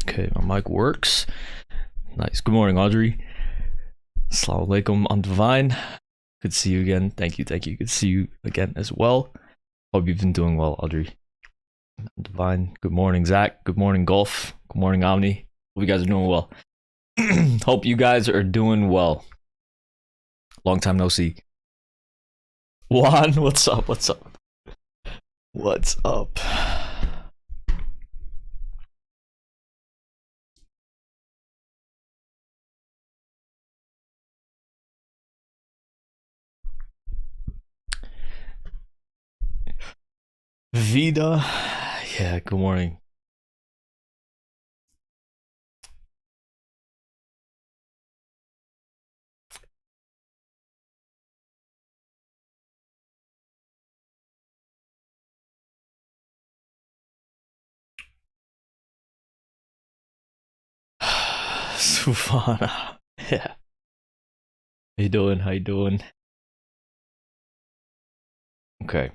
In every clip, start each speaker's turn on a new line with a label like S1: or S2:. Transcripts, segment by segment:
S1: Okay, my mic works. Nice. Good morning, Audrey. Assalamu alaikum on Divine. Good to see you again. Thank you. Good to see you again as well. Hope you've been doing well, Audrey. Divine. Good morning, Zach. Good morning, Golf. Good morning, Omni. Hope you guys are doing well. Hope you guys are doing well. Long time no see. Juan, what's up? What's up? What's up? Vida. Yeah, good morning. Sufana. Yeah. How you doing? How you doing? Okay.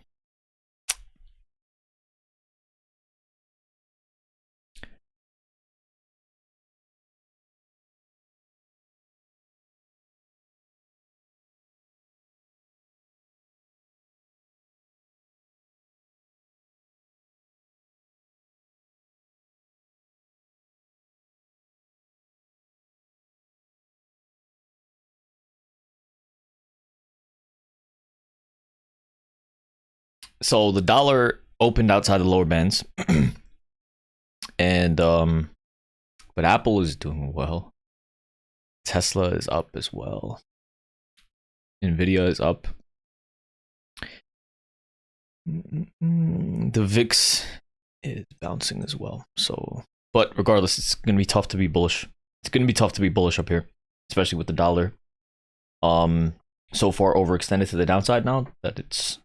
S1: So the dollar opened outside the lower bands. And but Apple is doing well. Tesla is up as well. Nvidia is up. The VIX is bouncing as well. So, but regardless, it's gonna be tough to be bullish. It's gonna be tough to be bullish up here, especially with the dollar. So far overextended to the downside now that it's,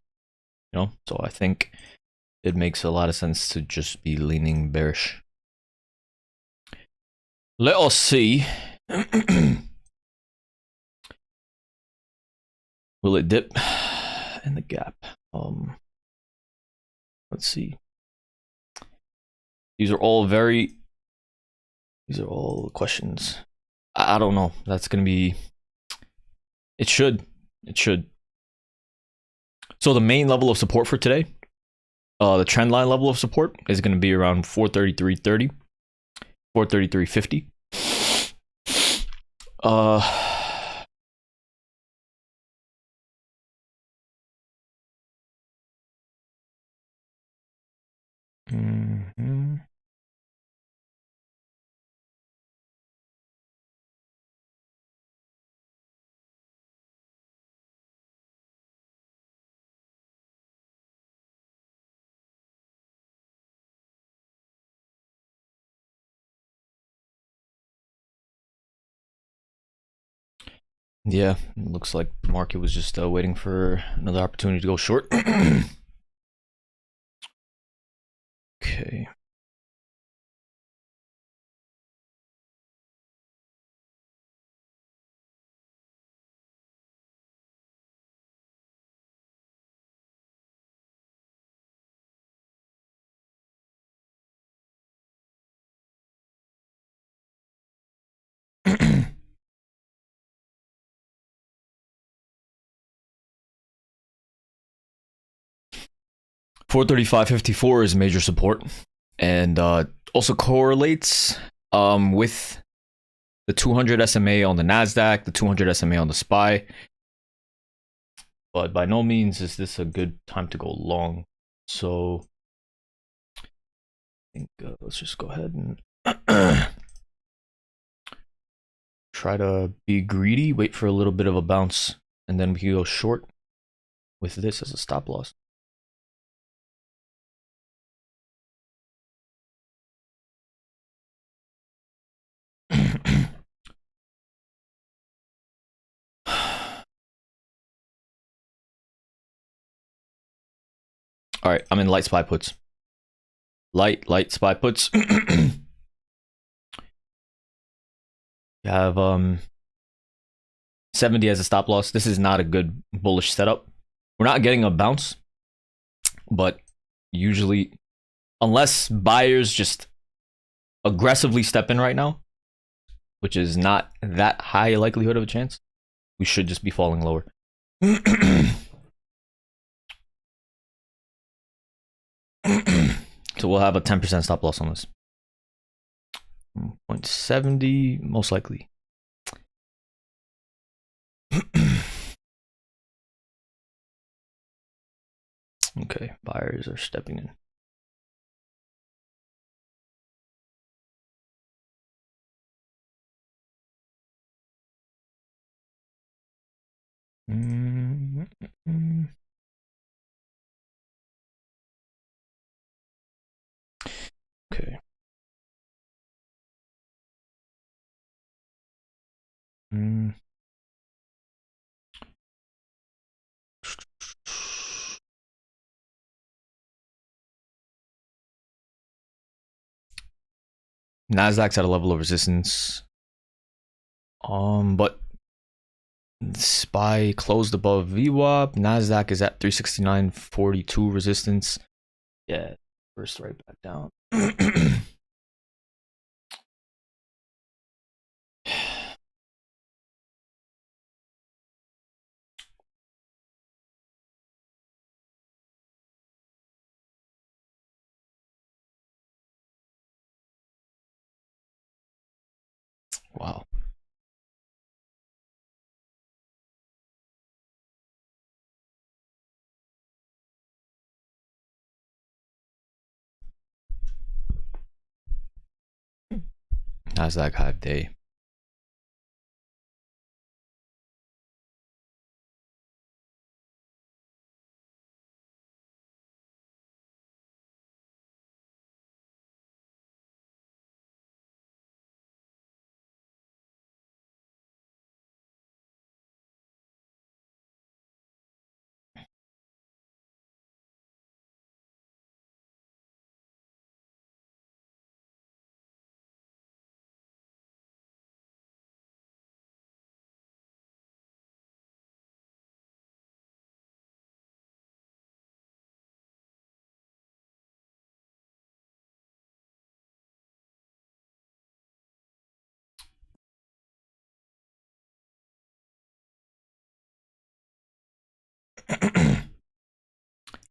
S1: you know. So I think it makes a lot of sense to just be leaning bearish. Let us see. Will it dip in the gap? Let's see. These are all questions. I don't know. That's gonna be. It should. So the main level of support for today, the trend line level of support is gonna be around 433.30, 433.50. Yeah, it looks like the market was just waiting for another opportunity to go short. Okay. $435.54 is major support, and also correlates with the 200 SMA on the NASDAQ, the 200 SMA on the SPY. But by no means is this a good time to go long. So I think let's just go ahead and try to be greedy, wait for a little bit of a bounce, and then we can go short with this as a stop loss. All right, I'm in light SPY puts. Light SPY puts. You have 70 as a stop loss. This is not a good bullish setup. We're not getting a bounce, but usually, unless buyers just aggressively step in right now, which is not that high a likelihood of a chance, we should just be falling lower. So we'll have a 10% stop loss on this. 0.70, most likely. Okay, buyers are stepping in. Okay. NASDAQ's at a level of resistance. But SPY closed above VWAP. NASDAQ is at 369.42 resistance. Yeah, first right back down. Wow. NASDAQ hive day.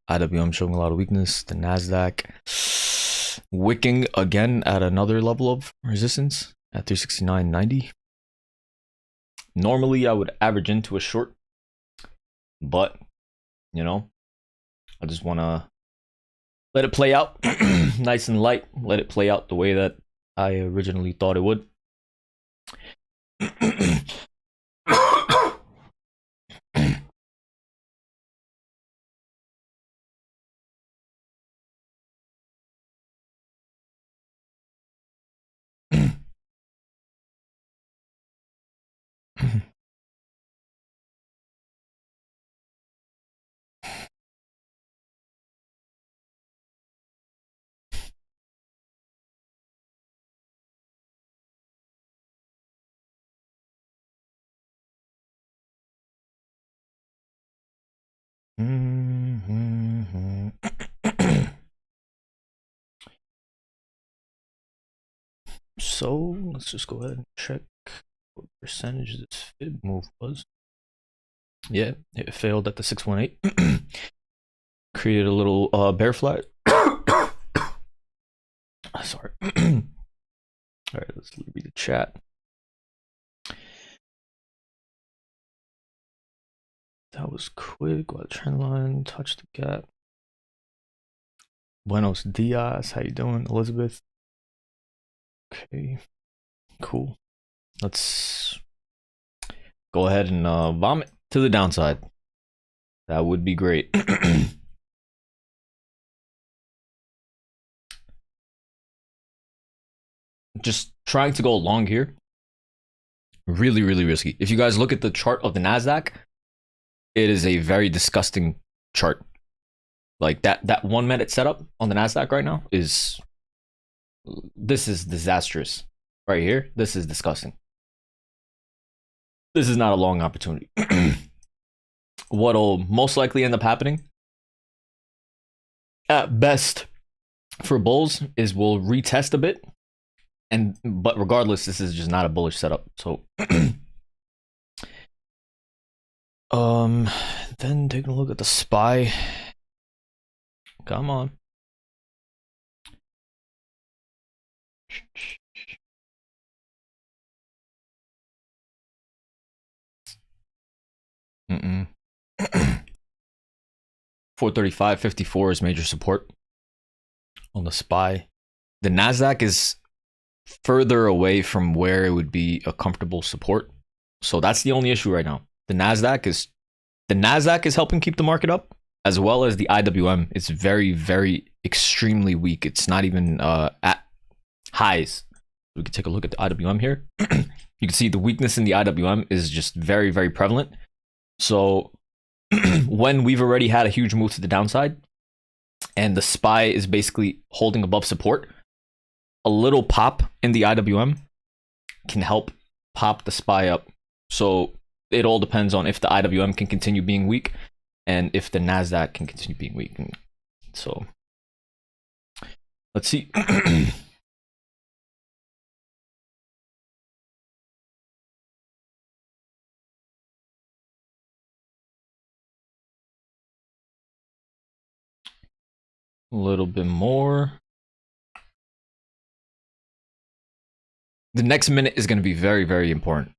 S1: IWM showing a lot of weakness. The NASDAQ wicking again at another level of resistance at 369.90. Normally, I would average into a short, but you know, I just want to let it play out nice and light. Let it play out the way that I originally thought it would. So let's just go ahead and check what percentage this fib move was. Yeah, it failed at the 618. Created a little bear flag. Sorry. All right, let's read the chat. That was quick. What trend line? Touch the gap. Buenos dias. How you doing, Elizabeth? Okay, cool. Let's go ahead and vomit to the downside. That would be great. Just trying to go long here. Really, really risky. If you guys look at the chart of the NASDAQ, it is a very disgusting chart. Like that 1 minute setup on the NASDAQ right now is disastrous. Right here, this is disgusting. This is not a long opportunity. What'll most likely end up happening at best for bulls is we'll retest a bit, but regardless, this is just not a bullish setup. So then taking a look at the SPY. Come on. Mm-mm. 435.54 is major support on the SPY. The NASDAQ is further away from where it would be a comfortable support. So that's the only issue right now. The NASDAQ is helping keep the market up, as well as the IWM. It's very, very extremely weak. It's not even at highs. We can take a look at the IWM here. You can see the weakness in the IWM is just very, very prevalent. So when we've already had a huge move to the downside and the SPY is basically holding above support, a little pop in the IWM can help pop the SPY up. So it all depends on if the IWM can continue being weak and if the NASDAQ can continue being weak. So let's see. A little bit more. The next minute is going to be very, very important.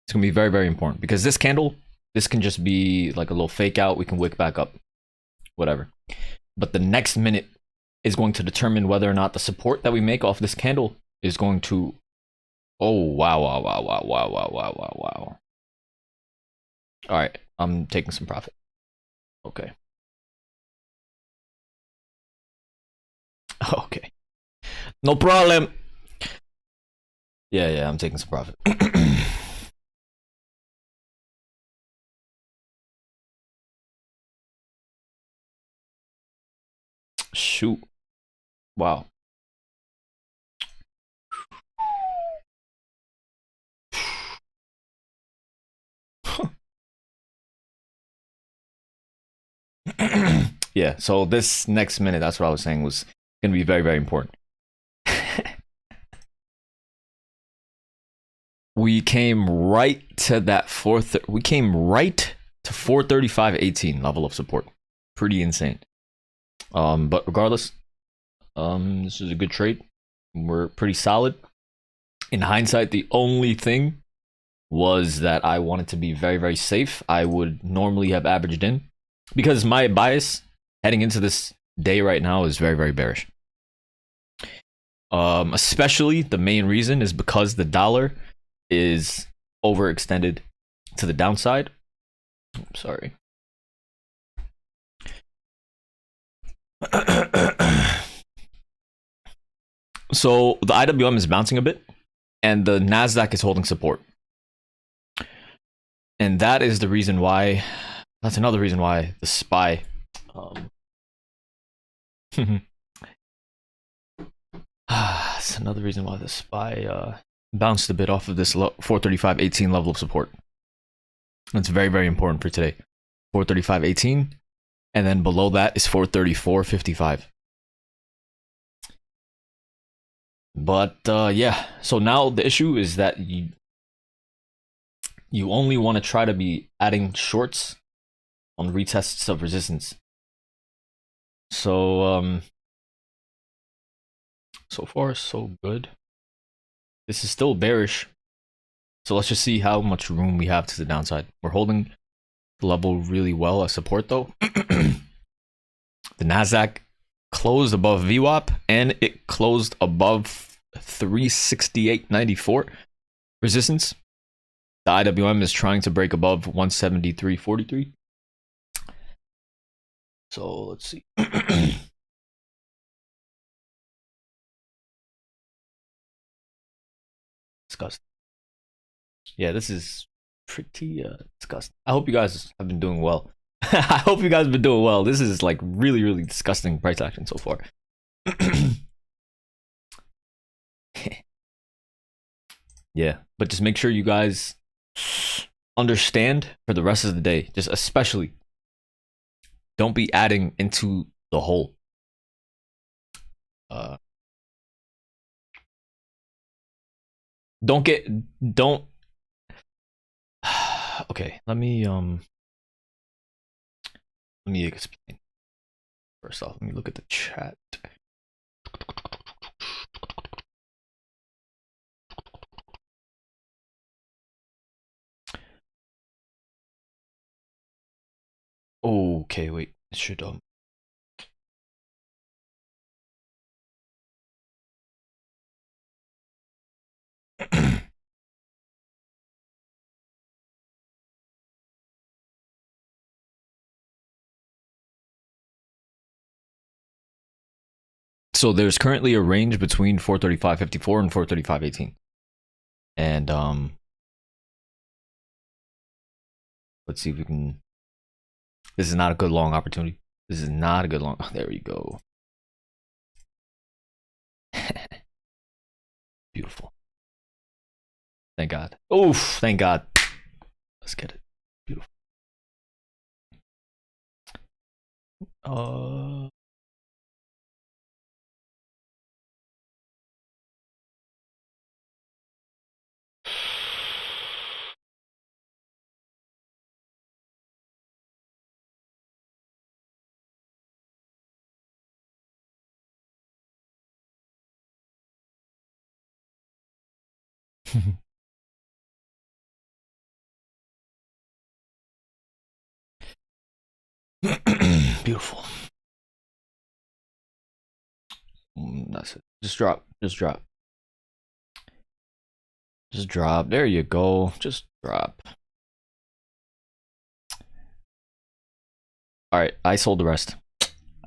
S1: It's going to be very, very important because this candle, this can just be like a little fake out. We can wick back up, whatever. But the next minute is going to determine whether or not the support that we make off this candle is going to... Oh, wow, wow, wow, wow, wow, wow, wow, wow, wow. All right, I'm taking some profit. Okay. Okay. No problem. Yeah, I'm taking some profit. Shoot. Wow. Yeah, so this next minute, that's what I was saying, was going to be very, very important. We came right to that we came right to 435.18 level of support. Pretty insane. But regardless, this is a good trade. We're pretty solid. In hindsight, the only thing was that I wanted to be very, very safe. I would normally have averaged in because my bias heading into this day right now is very, very bearish. Especially the main reason is because the dollar is overextended to the downside. Sorry. So the IWM is bouncing a bit and the NASDAQ is holding support. And that is the reason why, that's another reason why the SPY that's another reason why the SPY bounced a bit off of this 435.18 level of support. That's very, very important for today. 435.18, and then below that is 434.55. But yeah, so now the issue is that you only want to try to be adding shorts on retests of resistance. So so far so good. This is still bearish, so let's just see how much room we have to the downside. We're holding the level really well as support though. The NASDAQ closed above VWAP and it closed above 368.94 resistance. The IWM is trying to break above 173.43. So let's see. Disgusting. Yeah, this is pretty disgusting. I hope you guys have been doing well. I hope you guys have been doing well. This is like really, really disgusting price action so far. Yeah, but just make sure you guys understand for the rest of the day. Just especially, don't be adding into the hole. Don't get, don't. Okay, let me explain. First off, let me look at the chat. Okay, wait. It should So there's currently a range between 435.54 and 435.18. And let's see if we can. This is not a good long opportunity. This is not a good long. Oh, there we go. Beautiful. Thank God. Oof, thank God. Let's get it. Beautiful. Beautiful. That's it. Just drop. Just drop. Just drop. There you go. Just drop. All right, I sold the rest.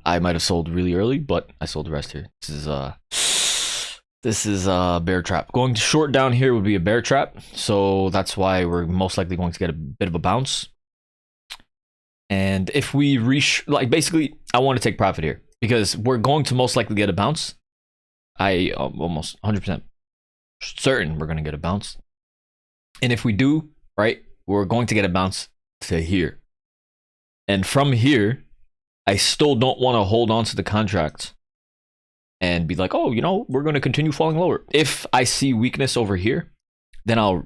S1: I might have sold really early, but I sold the rest here. This is a bear trap. Going short down here would be a bear trap, so that's why we're most likely going to get a bit of a bounce. And if we reach, like, basically, I want to take profit here because we're going to most likely get a bounce. I almost 100% certain we're going to get a bounce. And if we do, right, we're going to get a bounce to here. And from here, I still don't want to hold on to the contract and be like, oh, you know, we're going to continue falling lower. If I see weakness over here, then I'll,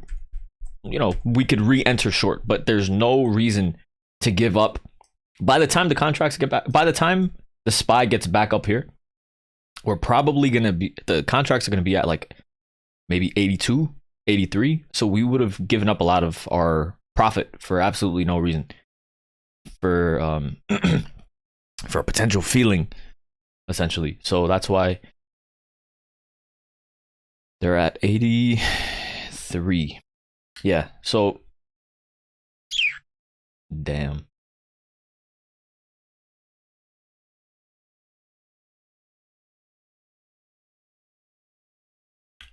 S1: you know, we could re-enter short. But there's no reason to give up. By the time the contracts get back, by the time the SPY gets back up here, we're probably going to be, the contracts are going to be at like maybe 82, 83. So we would have given up a lot of our profit for absolutely no reason. For for a potential feeling, essentially. So that's why they're at 83. Yeah, so damn.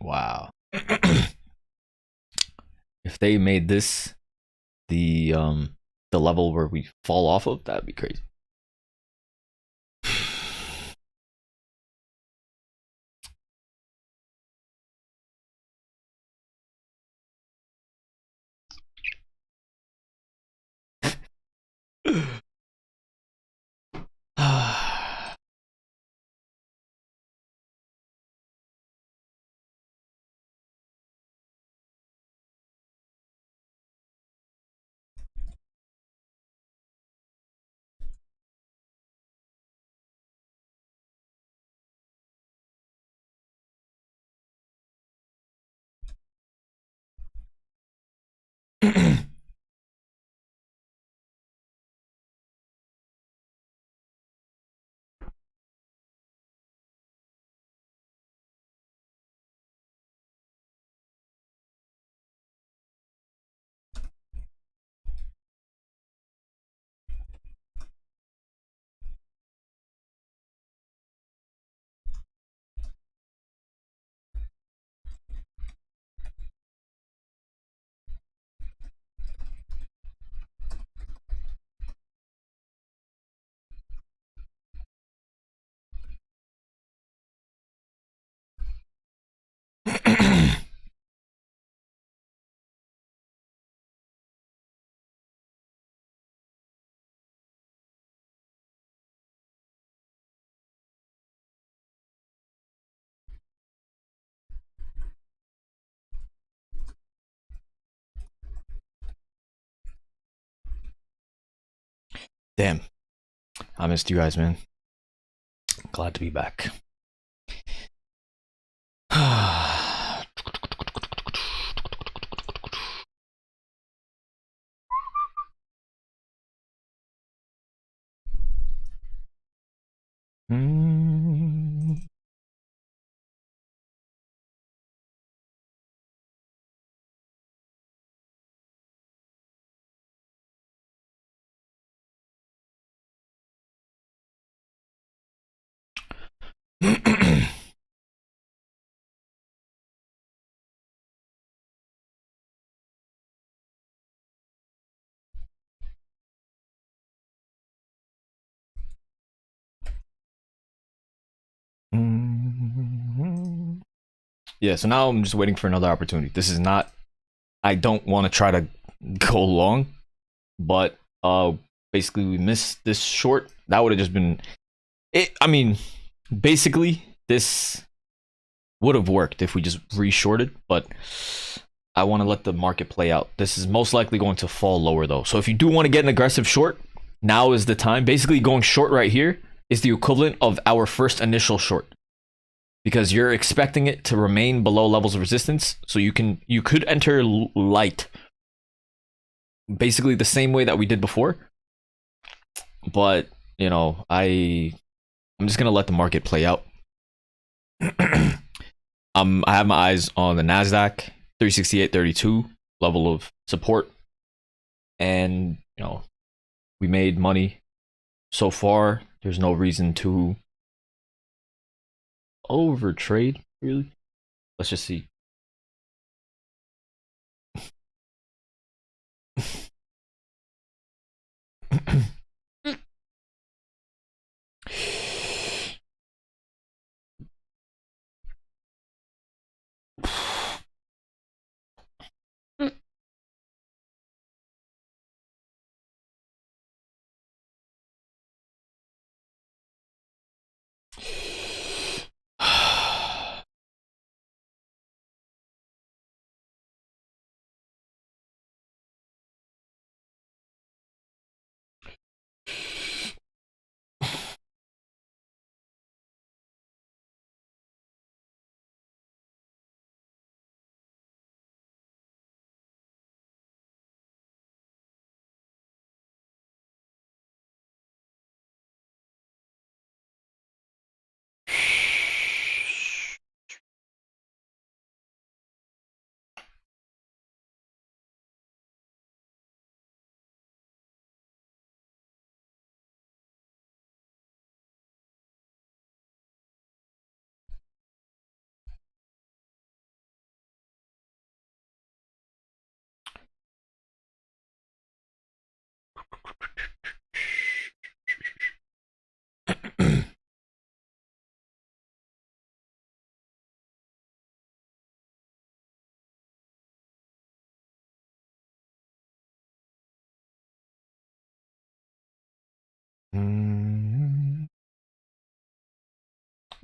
S1: Wow. If they made this the level where we fall off of, that'd be crazy. Damn, I missed you guys, man. Glad to be back. Yeah, so now I'm just waiting for another opportunity. This is not, I don't want to try to go long, but basically we missed this short. That would have just been it. I mean, basically this would have worked if we just re-shorted, but I want to let the market play out. This is most likely going to fall lower though. So if you do want to get an aggressive short, now is the time. Basically going short right here is the equivalent of our first initial short, because you're expecting it to remain below levels of resistance. So you could enter light, basically the same way that we did before. But you know, I'm just gonna let the market play out. I have my eyes on the NASDAQ 368.32 level of support, and you know, we made money so far. There's no reason to over trade, really. Let's just see.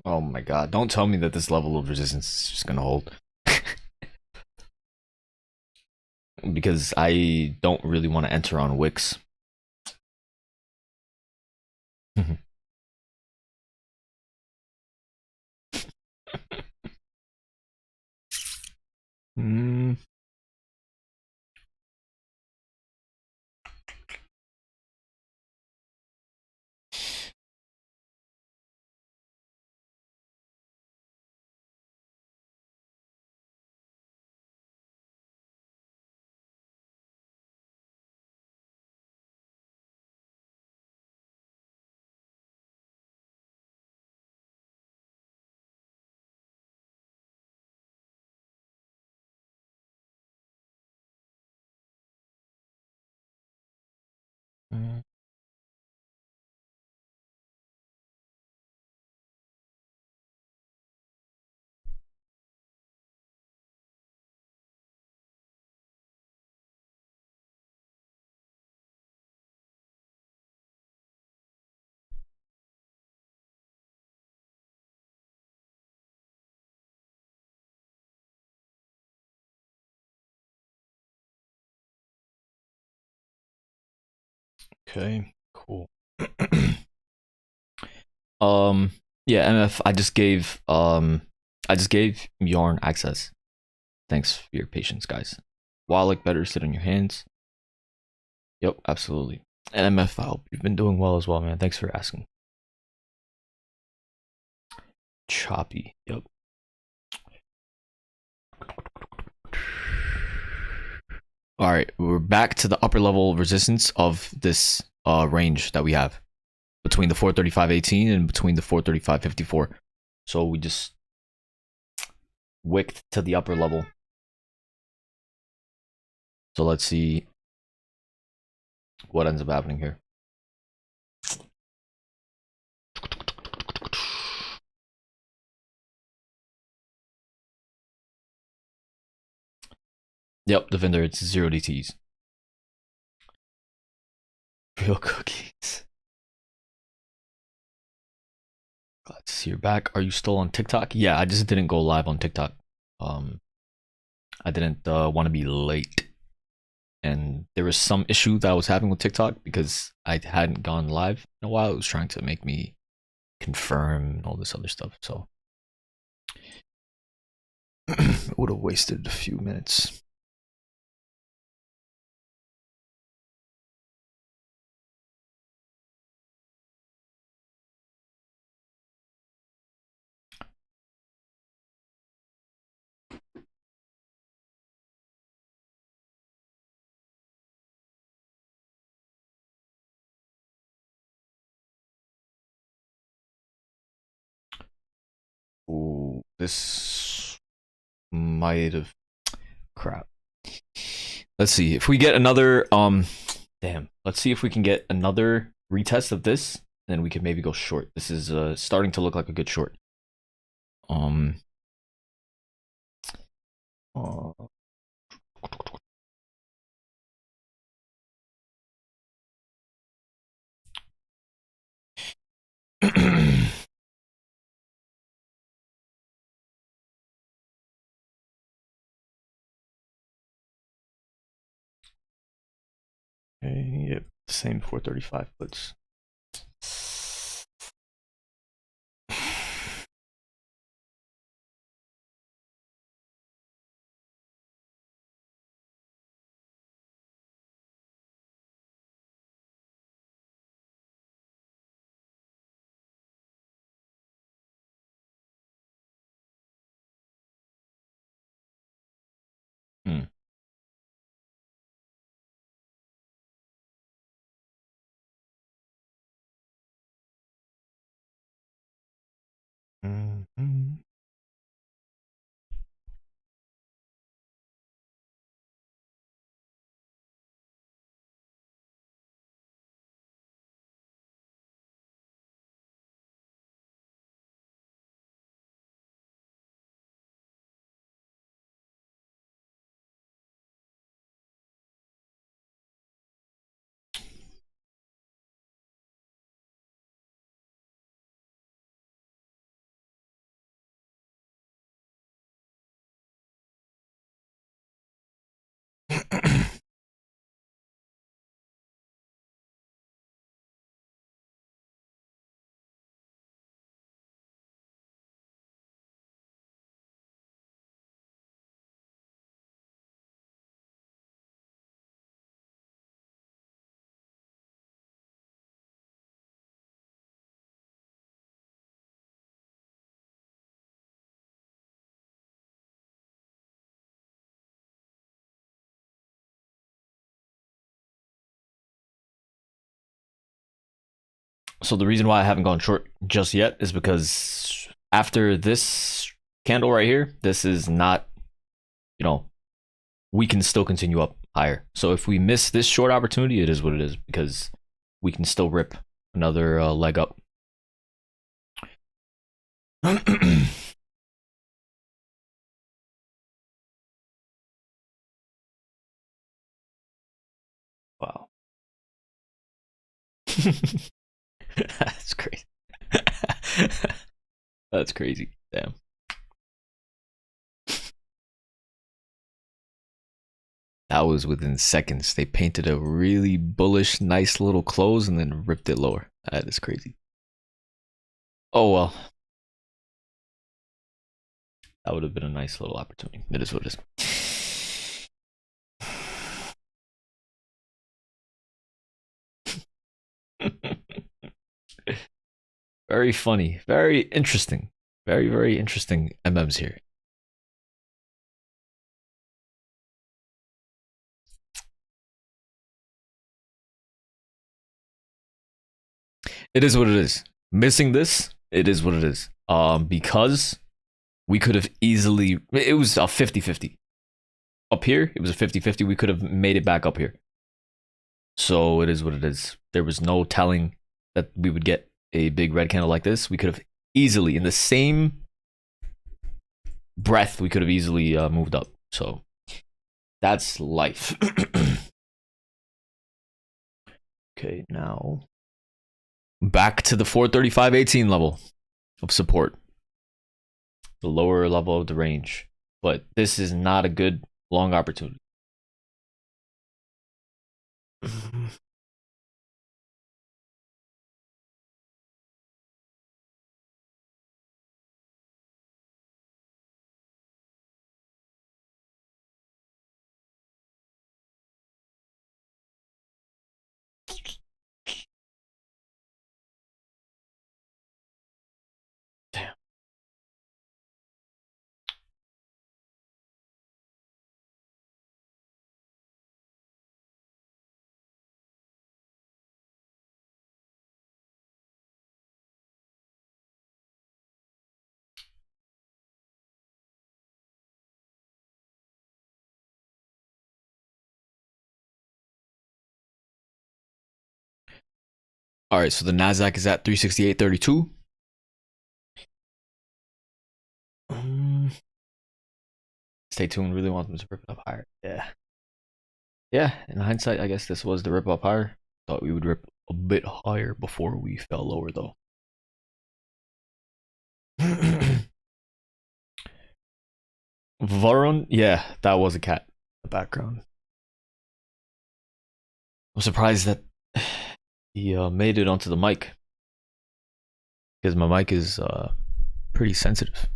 S1: Oh my god, don't tell me that this level of resistance is just gonna hold. Because I don't really want to enter on wicks. Mm. Okay, Cool. Yeah, MF, I just gave Yarn access. Thanks for your patience, guys. Wallach better sit on your hands. Yep, absolutely. And MF, I hope you've been doing well as well, man. Thanks for asking. Choppy. Yep. All right, we're back to the upper level resistance of this range that we have between the 435.18 and between the 435.54. So we just wicked to the upper level. So let's see what ends up happening here. Yep, the vendor, it's 0 DTs. Real cookies. Let's see, you're back. Are you still on TikTok? Yeah, I just didn't go live on TikTok. I didn't want to be late. And there was some issue that I was having with TikTok because I hadn't gone live in a while. It was trying to make me confirm and all this other stuff. So it would have wasted a few minutes. Ooh, this might have crap. Let's see if we get another damn. Let's see if we can get another retest of this, then we can maybe go short. This is starting to look like a good short. Okay, yep, same 435 puts. Hmm. Mm-hmm. So the reason why I haven't gone short just yet is because after this candle right here, this is not, you know, we can still continue up higher. So if we miss this short opportunity, it is what it is, because we can still rip another leg up. Wow. That's crazy. That's crazy. Damn. That was within seconds. They painted a really bullish, nice little close and then ripped it lower. That is crazy. Oh well. That would have been a nice little opportunity. It is what it is. Very funny. Very interesting. Very, very interesting MMs here. It is what it is. Missing this, it is what it is. Because we could have easily, it was a 50-50. Up here, it was a 50-50. We could have made it back up here. So it is what it is. There was no telling that we would get a big red candle like this. We could have easily, in the same breath, we could have easily moved up. So that's life. Okay, now back to the 435.18 level of support, the lower level of the range. But this is not a good long opportunity. Damn. All right, so the NASDAQ is at 368.32. Stay tuned. Really want them to rip it up higher. Yeah, in hindsight, I guess this was the rip up higher. Thought we would rip a bit higher before we fell lower, though. Varun, yeah, that was a cat in the background. I'm surprised that he made it onto the mic, because my mic is pretty sensitive.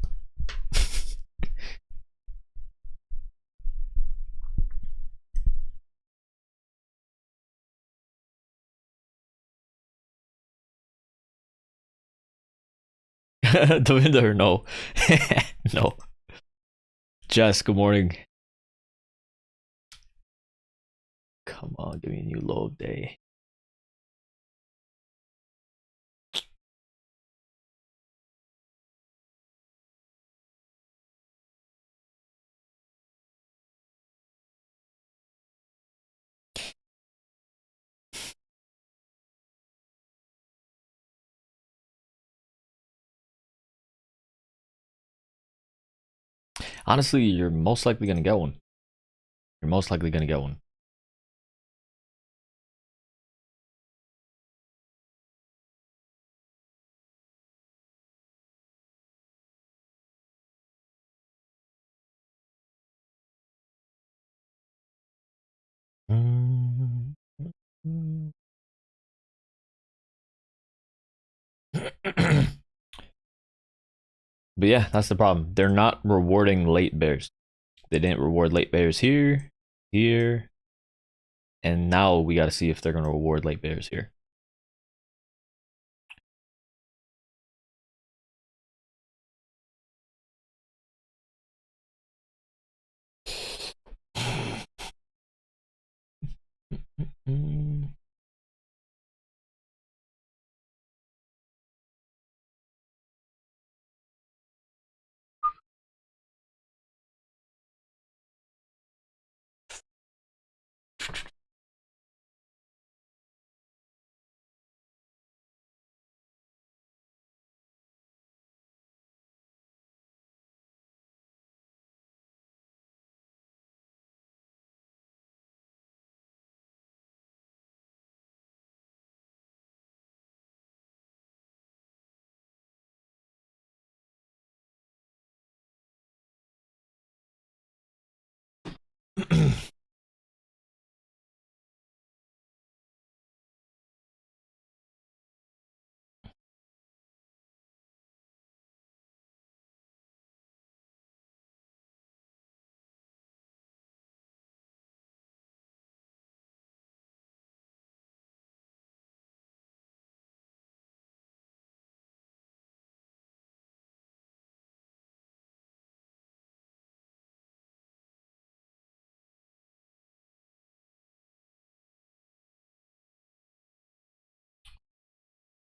S1: Devinder, no. No. Jess, good morning. Come on, give me a new low day. Honestly, you're most likely gonna get one. You're most likely gonna get one. But yeah, that's the problem. They're not rewarding late bears. They didn't reward late bears here, here, and now we got to see if they're going to reward late bears here.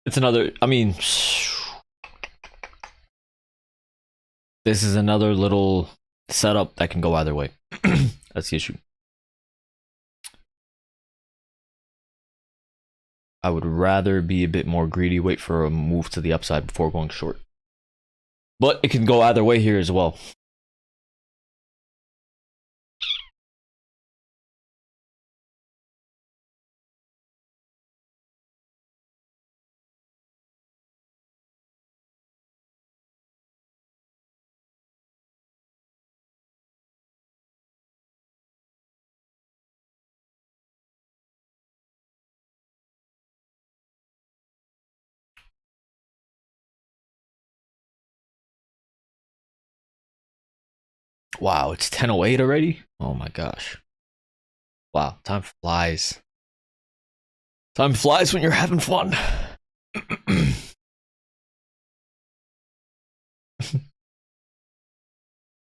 S1: It's another, I mean, this is another little setup that can go either way. That's the issue. I would rather be a bit more greedy, wait for a move to the upside before going short. But it can go either way here as well. Wow, it's 10:08 already? Oh my gosh. Wow, time flies. Time flies when you're having fun.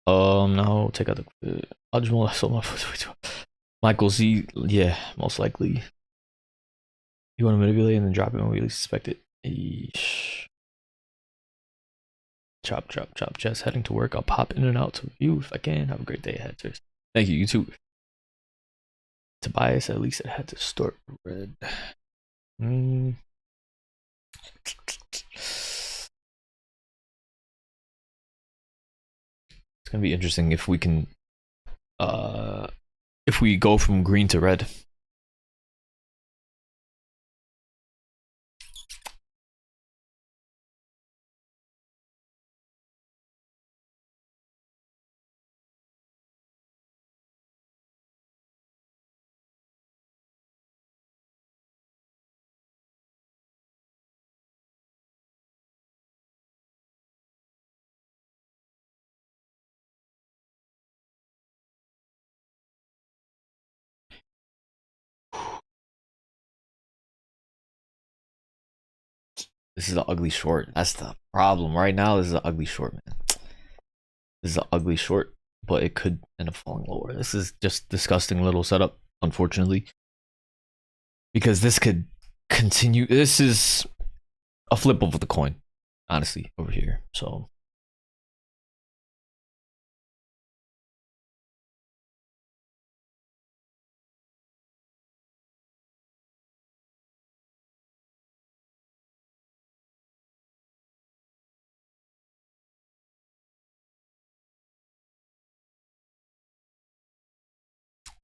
S1: No, take out the. I just want to. Michael Z, yeah, most likely. You want to manipulate and then drop it when we least suspect it. Eesh. Chop, chop, chop. Just heading to work. I'll pop in and out to review if I can. Have a great day ahead, sirs. Thank you. You too. Tobias, at least it had to start red. It's gonna be interesting if we can, if we go from green to red. This is an ugly short. That's the problem right now. This is an ugly short, man. This is an ugly short, but it could end up falling lower. This is just disgusting little setup, unfortunately, because this could continue. This is a flip of the coin, honestly, over here. So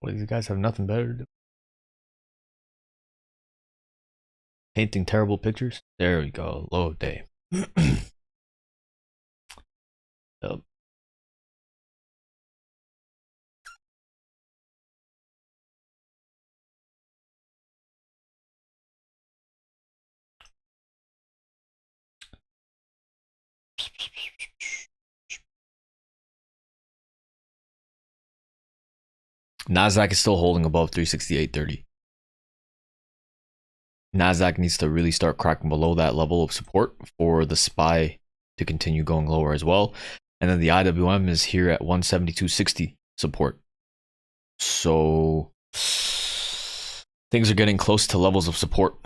S1: well, these guys have nothing better to do. Painting terrible pictures. There we go. Low day. Yep. NASDAQ is still holding above 368.30. NASDAQ needs to really start cracking below that level of support for the SPY to continue going lower as well. And then the IWM is here at 172.60 support. So things are getting close to levels of support.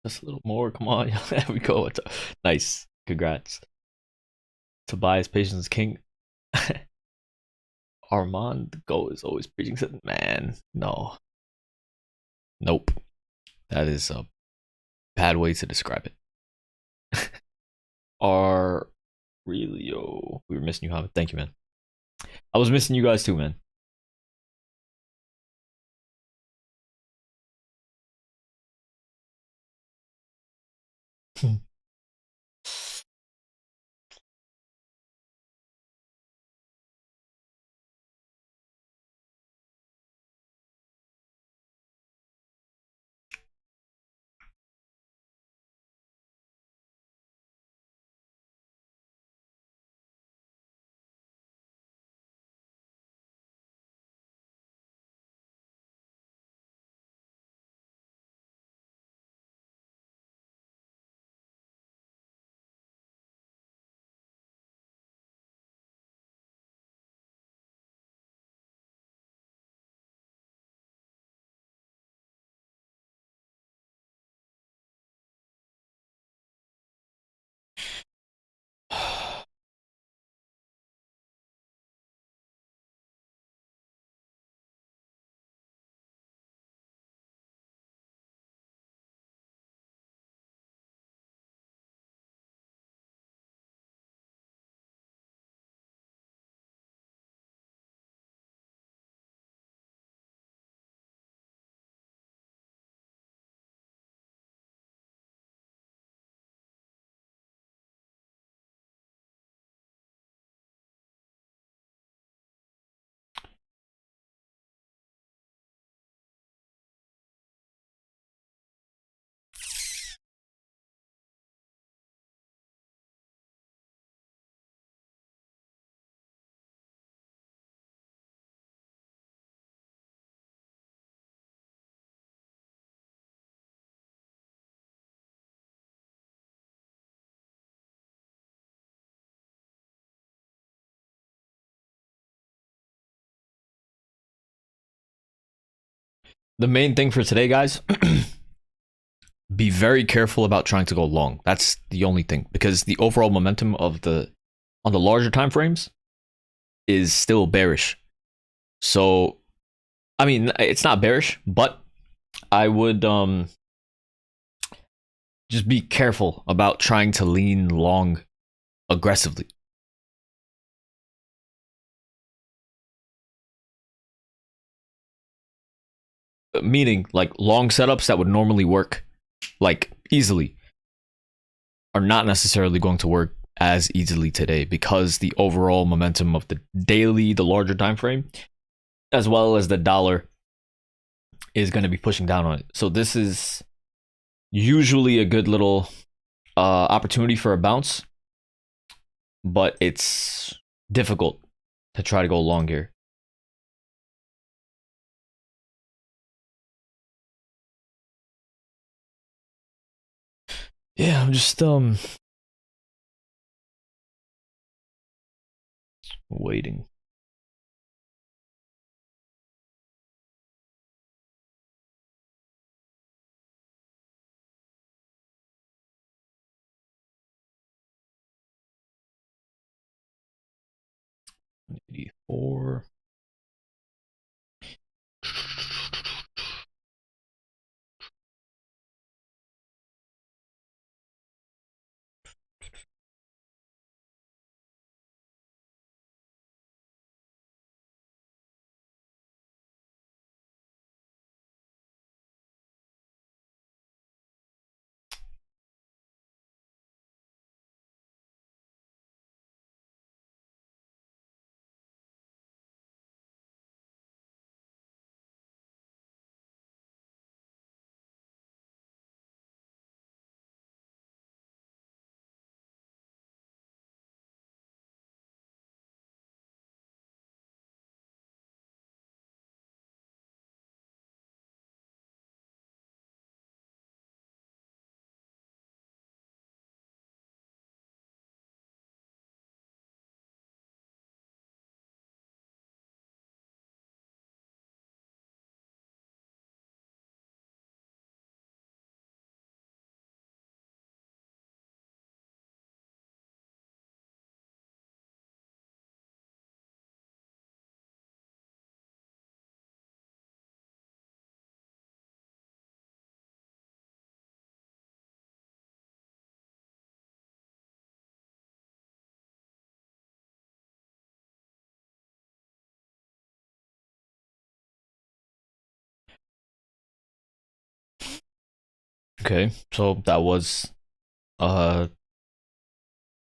S1: Just a little more. Come on. There we go. Nice. Congrats. Tobias, patience king. Armand, the goal is always preaching something. Man, no. Nope. That is a bad way to describe it. Aurelio. We were missing you, Hamid. Thank you, man. I was missing you guys too, man. the main thing for today, guys, be very careful about trying to go long. That's the only thing, because the overall momentum of the on the larger time frames is still bearish. So, I mean, it's not bearish, but I would just be careful about trying to lean long aggressively. Meaning, like, long setups that would normally work like easily are not necessarily going to work as easily today, because the overall momentum of the daily, the larger time frame, as well as the dollar, is going to be pushing down on it. So this is usually a good little opportunity for a bounce, but it's difficult to try to go long here. Yeah, I'm just waiting. $84. Okay, so that was uh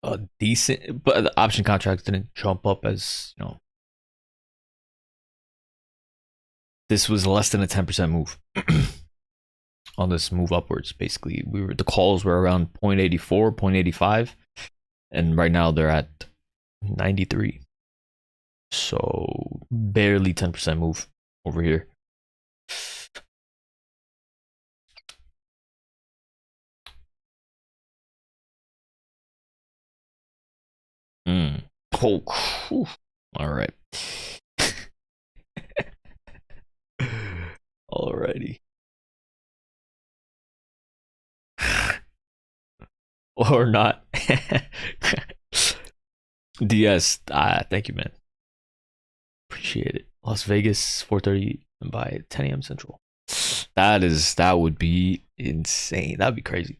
S1: a decent, but the option contracts didn't jump up as, you know, this was less than a 10% move on this move upwards. Basically, the calls were around 0.84, 0.85, and right now they're at 93. So barely 10% move over here. Oh, all right. Alrighty. Or not. DS, thank you, man. Appreciate it. Las Vegas, 4:30 by 10 a.m. Central. That would be insane. That would be crazy.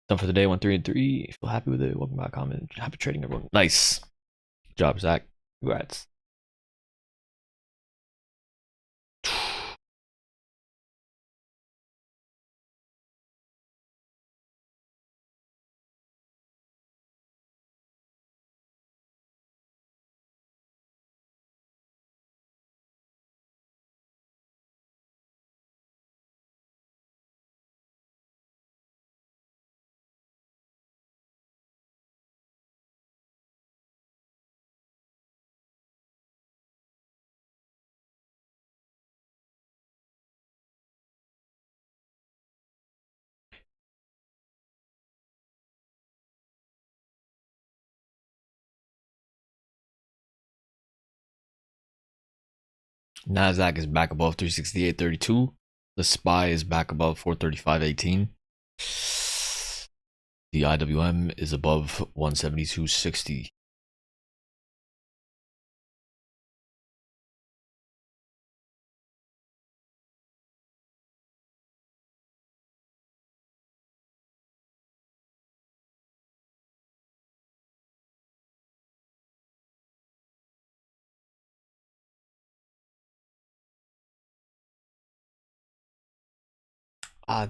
S1: Done for the day. 1-3-3. If you're happy with it, welcome back. Comment. Happy trading, everyone. Nice good job, Zach. Congrats. NASDAQ is back above 368.32. The SPY is back above 435.18. The IWM is above 172.60.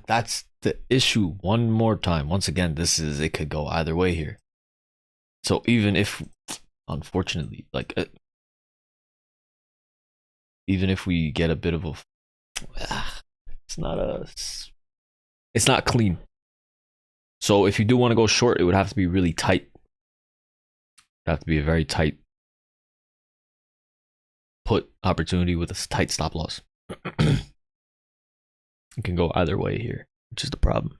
S1: That's the issue. One more time. Once again, it could go either way here. So even if, unfortunately, like, even if we get a bit of a, it's not clean. So if you do want to go short, it would have to be really tight. It'd have to be a very tight put opportunity with a tight stop loss. It can go either way here, which is the problem.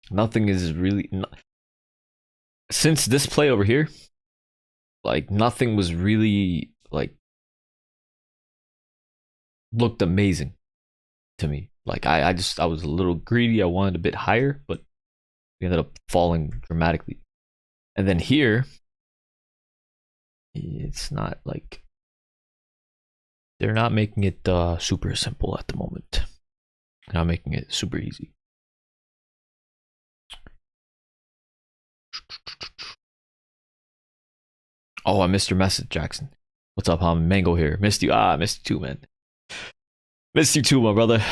S1: Nothing is really, since this play over here, like nothing was really like looked amazing to me. Like I was a little greedy. I wanted a bit higher, but we ended up falling dramatically. And then here, it's not like they're not making it super simple at the moment. They're not making it super easy. Oh, I missed your message, Jackson. What's up, Ham? Mango here. Missed you. I missed you too, man. Missed you too, my brother.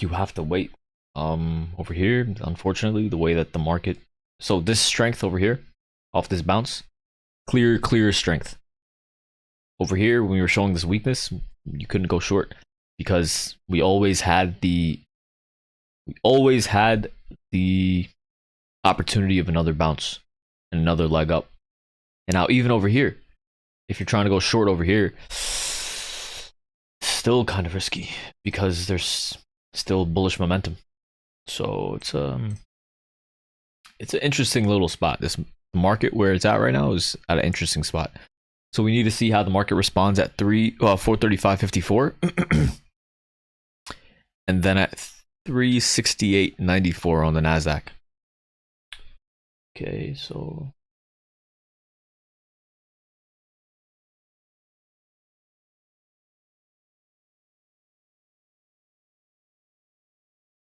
S1: You have to wait. Over here, unfortunately, the way that the market, so this strength over here, off this bounce, clear strength. Over here, when we were showing this weakness, you couldn't go short because we always had the opportunity of another bounce and another leg up. And now even over here, if you're trying to go short over here, still kind of risky because there's still bullish momentum. So it's an interesting little spot. This market where it's at right now is at an interesting spot. So we need to see how the market responds at 435.54 and then at 368.94 on the NASDAQ. Okay, so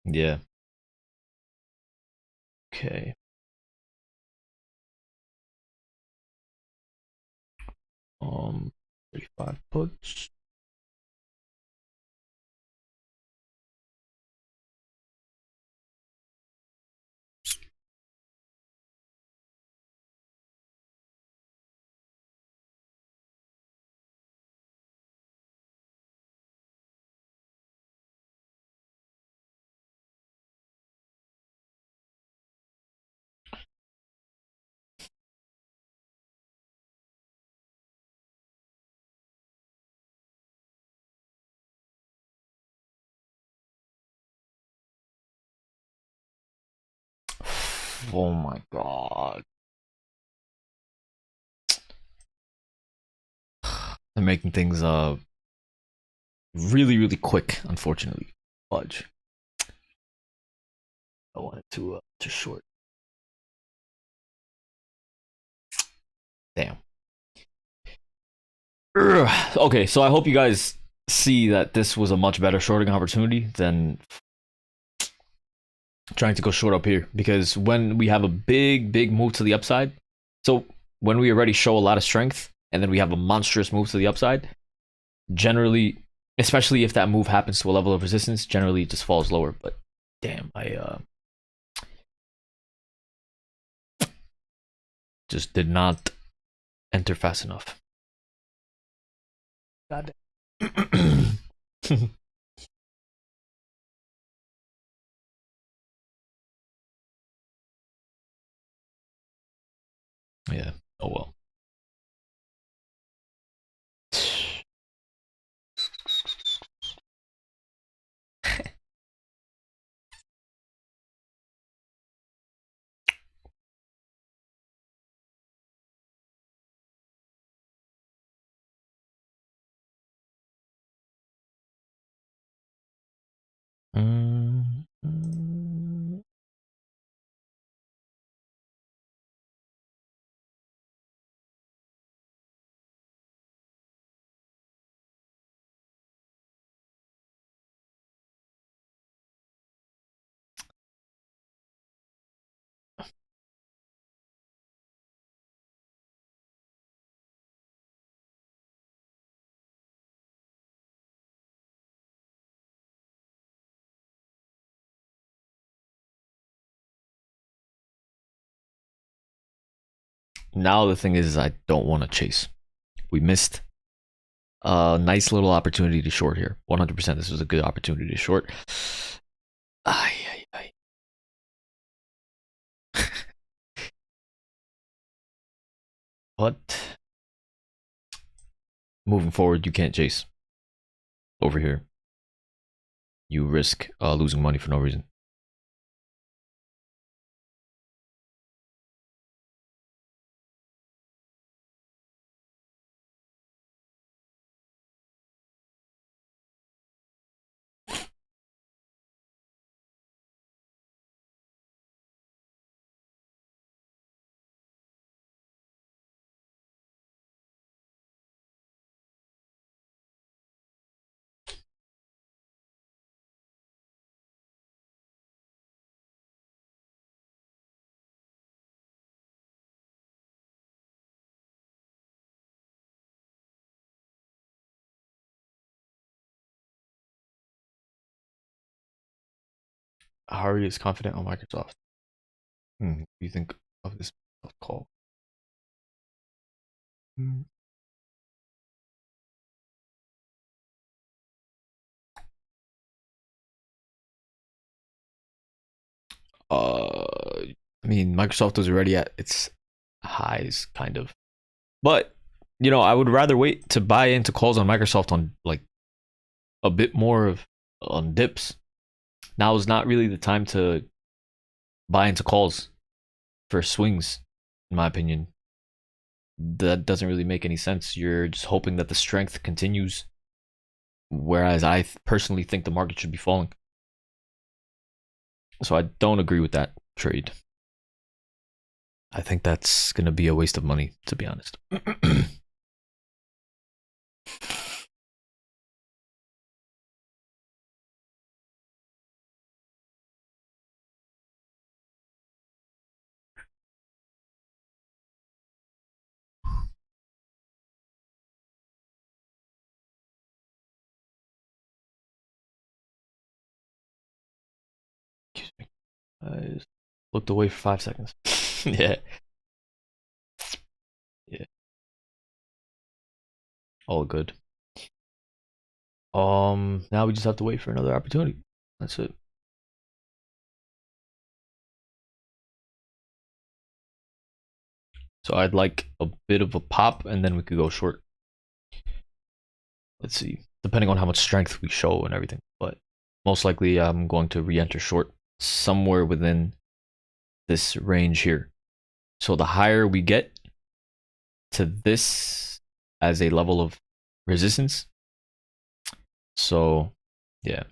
S1: yeah. Okay. Um, 35 puts. Oh my god. They're making things really quick, unfortunately. Fudge. I wanted to short. Damn. Okay, so I hope you guys see that this was a much better shorting opportunity than trying to go short up here, because when we have a big move to the upside, so when we already show a lot of strength and then we have a monstrous move to the upside, generally, especially if that move happens to a level of resistance, generally it just falls lower. But damn, I just did not enter fast enough. God damn. Yeah. Oh well. Now the thing is, I don't want to chase. We missed a nice little opportunity to short here. 100%. This was a good opportunity to short. Ay, ay, ay. But moving forward, you can't chase over here. You risk losing money for no reason. Hari is confident on Microsoft. What do you think of this call? I mean, Microsoft was already at its highs, kind of. But, you know, I would rather wait to buy into calls on Microsoft on like a bit more of on dips. Now is not really the time to buy into calls for swings, in my opinion. That doesn't really make any sense. You're just hoping that the strength continues, whereas I personally think the market should be falling. So I don't agree with that trade. I think that's going to be a waste of money, to be honest. Excuse me. I just looked away for 5 seconds. Yeah. Yeah. All good. Now we just have to wait for another opportunity. That's it. So I'd like a bit of a pop and then we could go short. Let's see. Depending on how much strength we show and everything. But most likely I'm going to re-enter short somewhere within this range here. So the higher we get to this as a level of resistance. So yeah.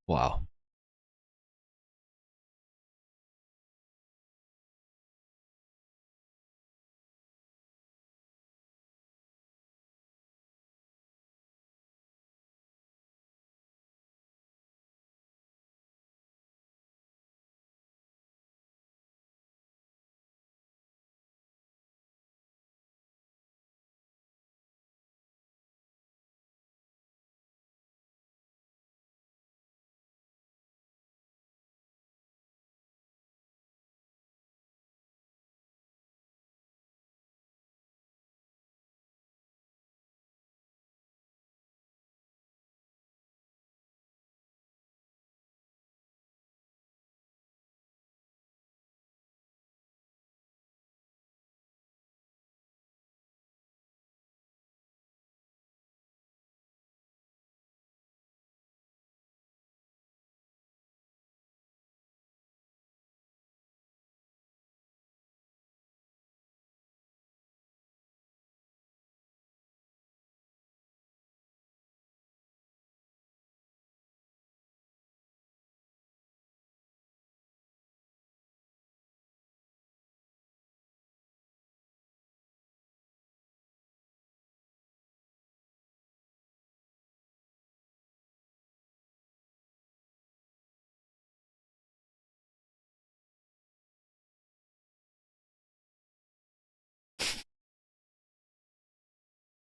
S1: Wow.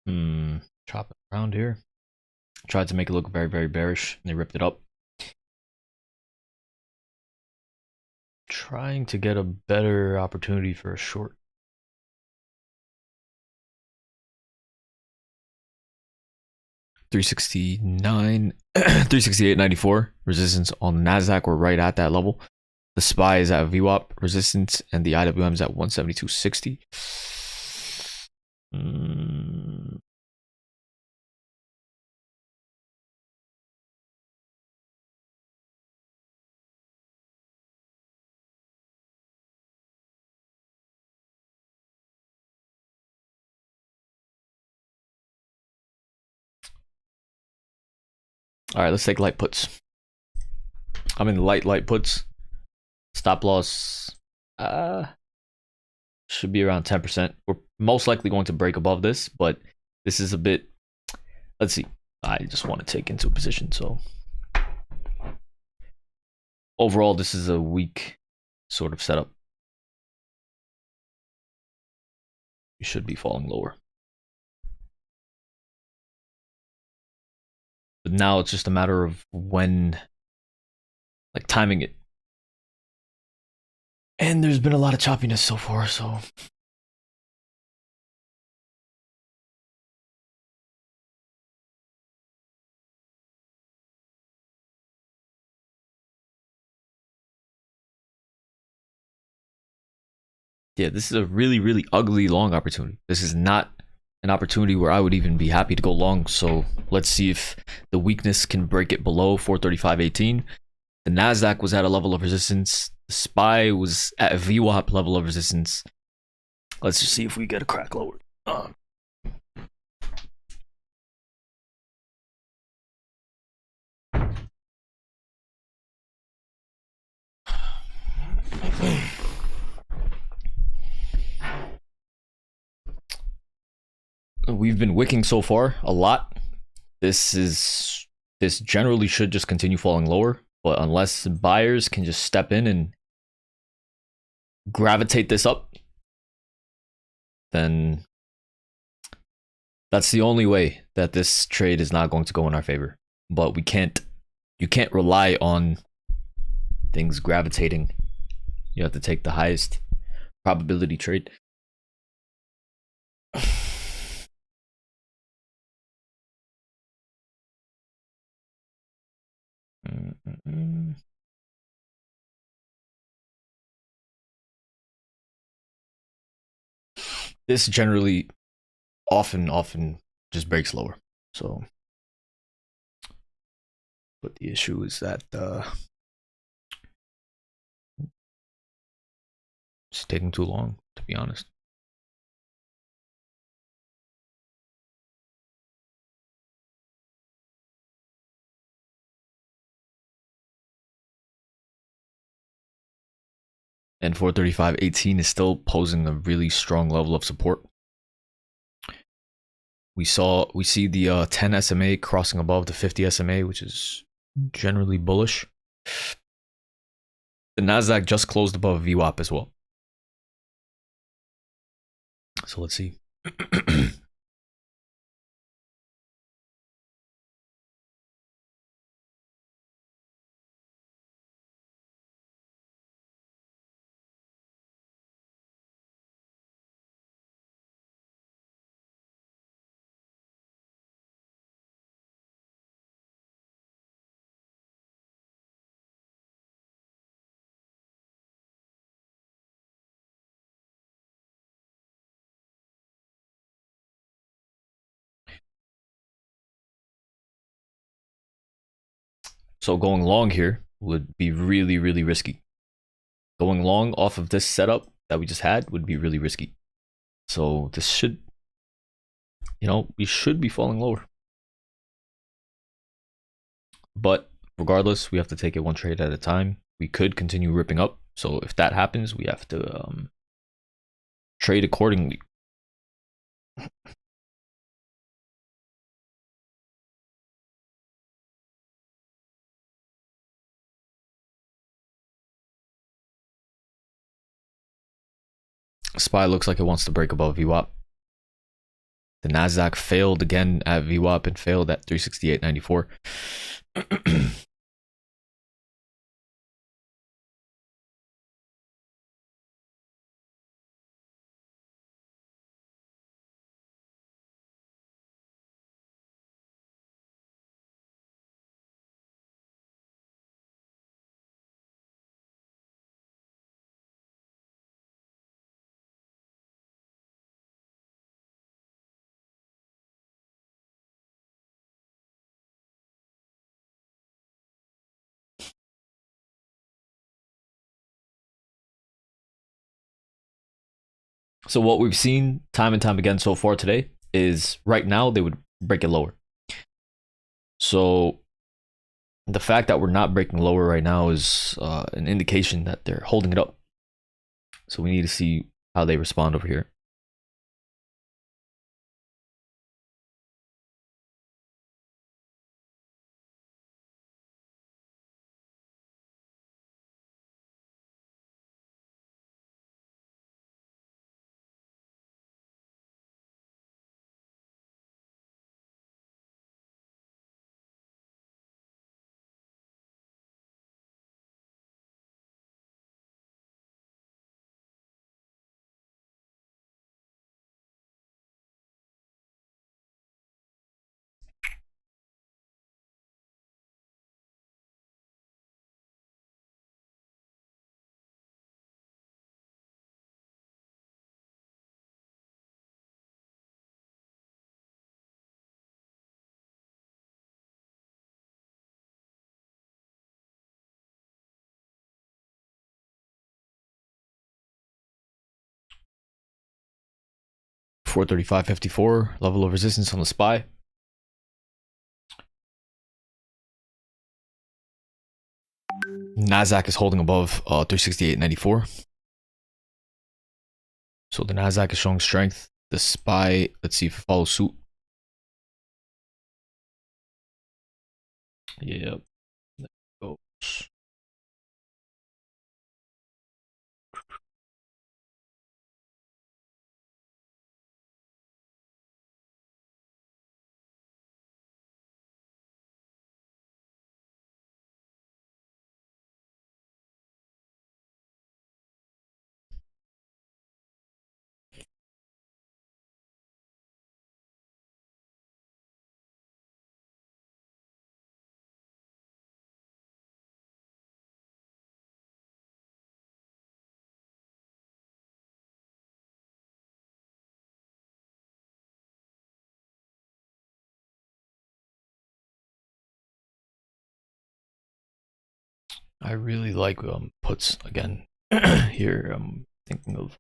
S1: Hmm. Chop it around here. Tried to make it look very, very bearish, and they ripped it up. Trying to get a better opportunity for a short. 369, 368.94 resistance on the NASDAQ. We're right at that level. The SPY is at VWAP resistance, and the IWM is at 172.60. All right, let's take light puts. I'm in light puts. Stop loss should be around 10%. We're most likely going to break above this, but this is a bit, let's see. I just want to take into a position. So overall, this is a weak sort of setup. You should be falling lower. But now it's just a matter of when, like timing it. And there's been a lot of choppiness so far, so yeah, this is a really, really ugly long opportunity. This is not an opportunity where I would even be happy to go long. So let's see if the weakness can break it below 435.18. The NASDAQ was at a level of resistance. The SPY was at a VWAP level of resistance. Let's just see if we get a crack lower. We've been wicking so far a lot. This generally should just continue falling lower, but unless buyers can just step in and gravitate this up, then that's the only way that this trade is not going to go in our favor. But you can't rely on things gravitating. You have to take the highest probability trade. This generally often just breaks lower. So, but the issue is that it's taking too long, to be honest. and 435.18 is still posing a really strong level of support. We see the 10 SMA crossing above the 50 SMA, which is generally bullish. The NASDAQ just closed above VWAP as well. So let's see. So going long here would be really, really risky. Going long off of this setup that we just had would be really risky. So this should, we should be falling lower. But regardless, we have to take it one trade at a time. We could continue ripping up. So if that happens, we have to trade accordingly. SPY looks like it wants to break above VWAP. The NASDAQ failed again at VWAP and failed at 368.94. So what we've seen time and time again so far today is right now they would break it lower. So the fact that we're not breaking lower right now is an indication that they're holding it up. So we need to see how they respond over here. $435.54 level of resistance on the SPY. NASDAQ is holding above 368.94. So the NASDAQ is showing strength. The SPY, let's see if it follows suit. Yep. There it goes. I really like puts again. Here I'm thinking of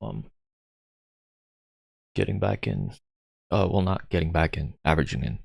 S1: getting back in. Well, not getting back in, averaging in.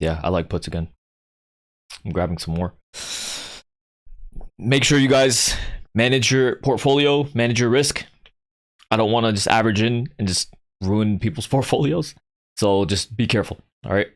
S1: Yeah, I like puts again. I'm grabbing some more. Make sure you guys manage your portfolio, manage your risk. I don't want to just average in and just ruin people's portfolios. So just be careful. All right.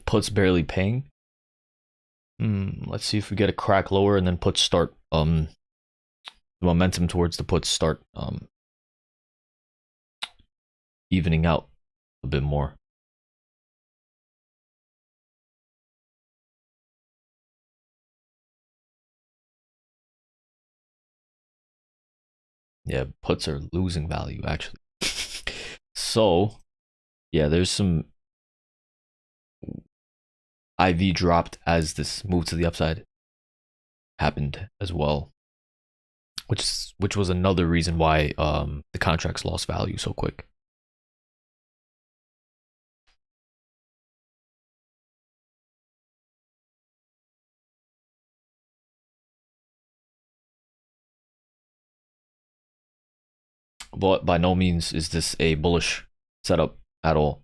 S1: Puts barely paying. Let's see if we get a crack lower and then puts start the momentum towards the puts start evening out a bit more. Yeah, puts are losing value actually. So yeah, there's some IV dropped as this move to the upside happened as well, which was another reason why the contracts lost value so quick. But by no means is this a bullish setup at all.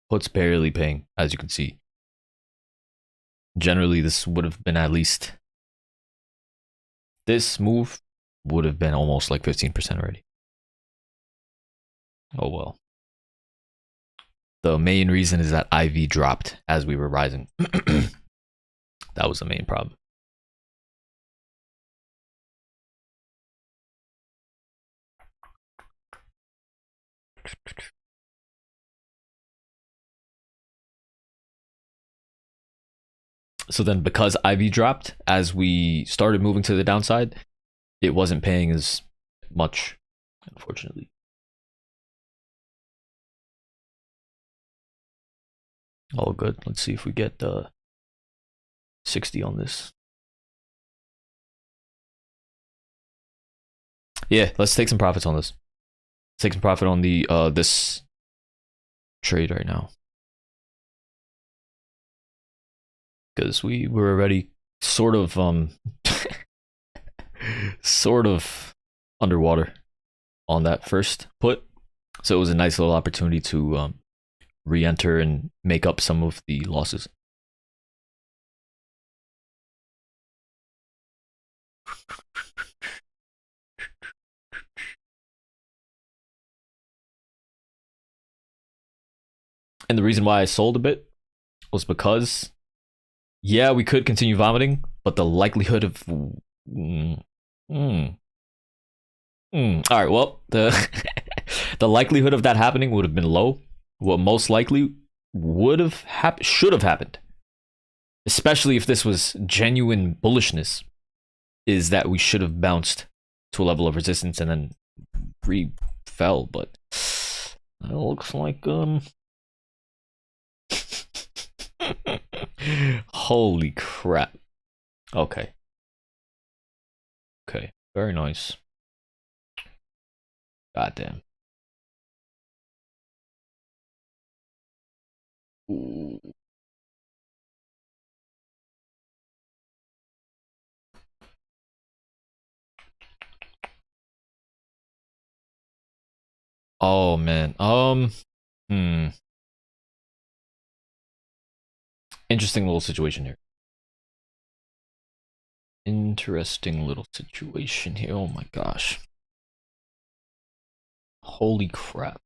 S1: Puts barely paying, as you can see. Generally, this would have been at least, this move would have been almost like 15% already. Oh well. The main reason is that IV dropped as we were rising. That was the main problem. So then because IV dropped as we started moving to the downside, it wasn't paying as much, unfortunately. All good. Let's see if we get 60 on this. Yeah, let's take some profits on this. Let's take some profit on the this trade right now. Because we were already sort of sort of underwater on that first put. So it was a nice little opportunity to re-enter and make up some of the losses. And the reason why I sold a bit was because, yeah, we could continue vomiting, but the likelihood of all right, well, the the likelihood of that happening would have been low. What most likely would have should have happened, especially if this was genuine bullishness, is that we should have bounced to a level of resistance and then fell. But it looks like holy crap. Okay, very nice. Goddamn. Ooh. Oh man. Interesting little situation here. Interesting little situation here. Oh my gosh. Holy crap.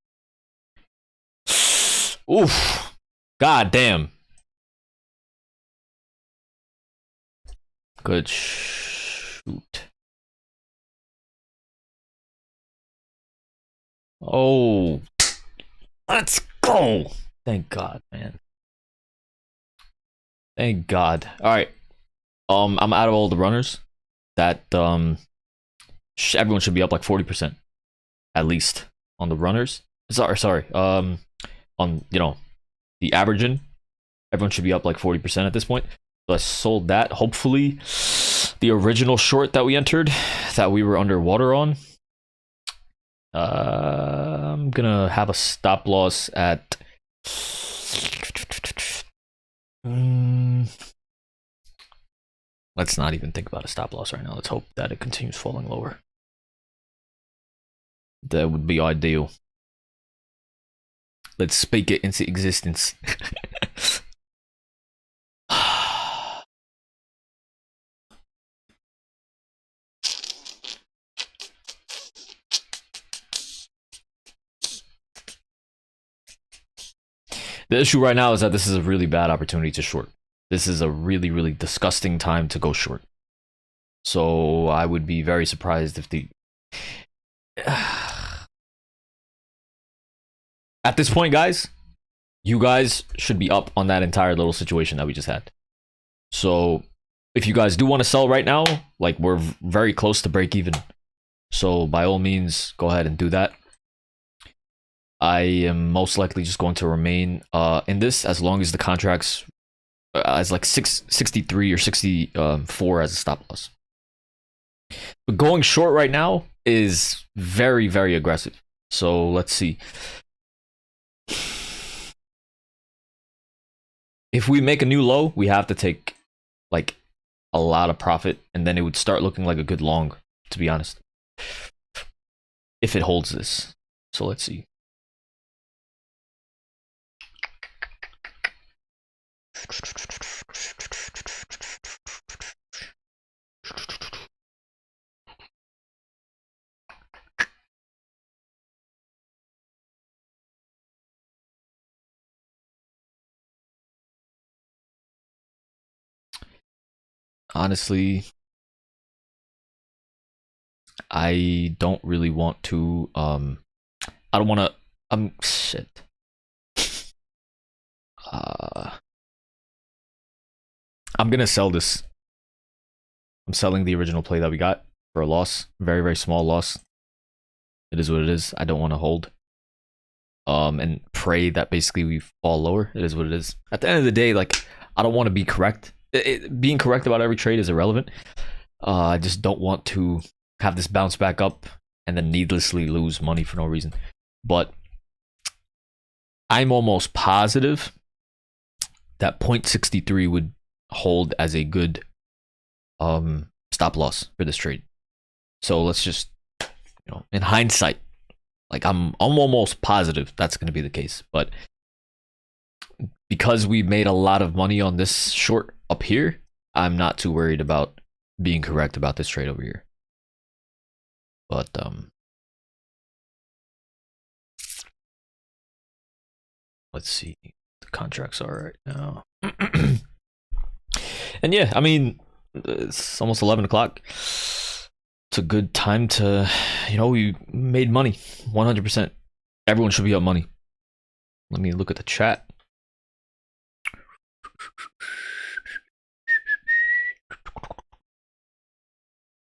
S1: Oof. God damn. Good shoot. Oh. Let's go. Thank God, man. Thank God. All right. I'm out of all the runners. That everyone should be up like 40% at least on the runners. Sorry. On the averaging, everyone should be up like 40% at this point. So I sold that. Hopefully, the original short that we entered, that we were underwater on. I'm gonna have a stop loss at. Let's not even think about a stop loss right now. Let's hope that it continues falling lower. That would be ideal. Let's speak it into existence. The issue right now is that this is a really bad opportunity to short. This is a really, really disgusting time to go short. So I would be very surprised if the... At this point, guys, you guys should be up on that entire little situation that we just had. So if you guys do want to sell right now, like, we're very close to break even. So by all means, go ahead and do that. I am most likely just going to remain in this as long as the contracts as like 63 or 64 as a stop loss. But going short right now is very, very aggressive. So let's see. If we make a new low, we have to take like a lot of profit, and then it would start looking like a good long, to be honest, if it holds this. So let's see. Honestly, I don't really want to I don't want to shit. I'm gonna sell this. I'm selling the original play that we got for a loss. Very, very small loss. It is what it is. I don't want to hold. And pray that basically we fall lower. It is what it is. At the end of the day, like, I don't want to be correct. Being correct about every trade is irrelevant. I just don't want to have this bounce back up and then needlessly lose money for no reason. But I'm almost positive that 0.63 would hold as a good stop loss for this trade. So let's just, in hindsight, like, I'm almost positive that's going to be the case. But because we made a lot of money on this short up here, I'm not too worried about being correct about this trade over here. But let's see what the contracts are right now. And yeah, I mean, it's almost 11 o'clock. It's a good time to, we made money, 100%. Everyone should be up money. Let me look at the chat.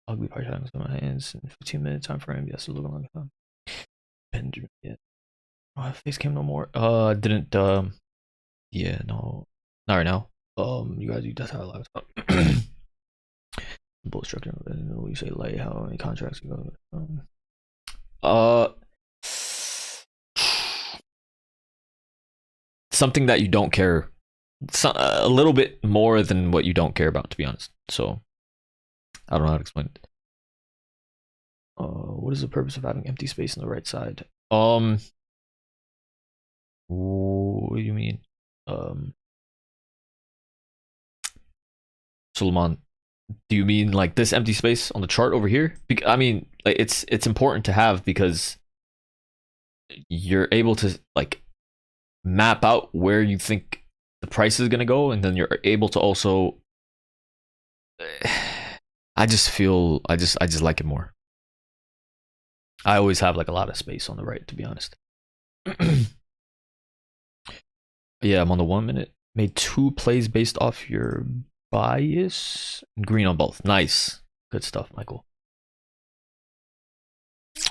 S1: Ugly price items in my hands in 15-minute time frame. Yes, it's looking like time. Benjamin, yeah. Oh, face cam no more. Didn't. Yeah, no, not right now. You guys, that's how I laptop. Bull structure. You say lay. How many contracts you go? Something that you don't care. A little bit more than what you don't care about, to be honest. So I don't know how to explain it. What is the purpose of having empty space on the right side? What do you mean? Suleiman, Do you mean like this empty space on the chart over here? I mean, like it's important to have because you're able to like map out where you think the price is gonna go, and then you're able to also. I just feel I just like it more. I always have like a lot of space on the right, to be honest. Yeah, I'm on the 1 minute. Made 2 plays based off your bias. Green on both. Nice. Good stuff, Michael.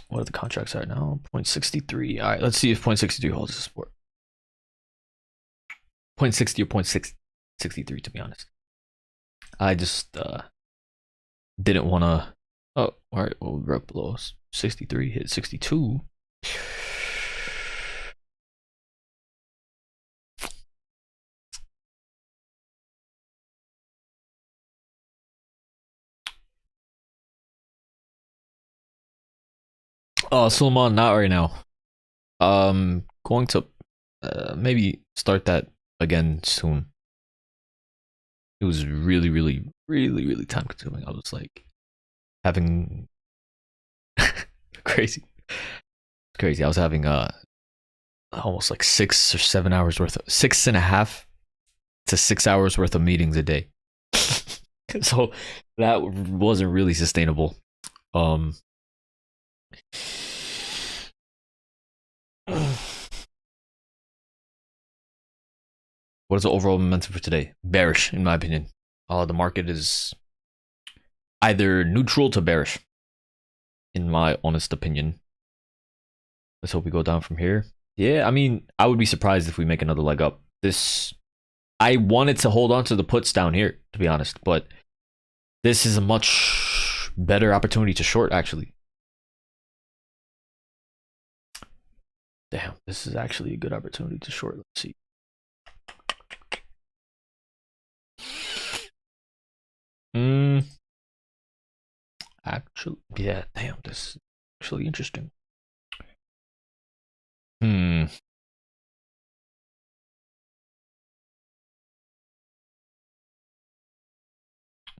S1: What are the contracts right now? 0.63. All right, let's see if 0.63 holds the support. 0.60 or 0.63, to be honest. I just didn't want to. Oh, all right. Well, we're up below 63. Hit 62. Oh, Suleiman, not right now. Going to maybe start that again soon. It was really time consuming. I was like having crazy, crazy. I was having almost like 6 or 7 hours worth of 6.5 to 6 hours worth of meetings a day. So that wasn't really sustainable. What is the overall momentum for today? Bearish, in my opinion. The market is either neutral to bearish, in my honest opinion. Let's hope we go down from here. Yeah, I mean, I would be surprised if we make another leg up. I wanted to hold on to the puts down here, to be honest, but this is a much better opportunity to short, actually. Damn, this is actually a good opportunity to short. Let's see. Actually, yeah, damn, this is actually interesting.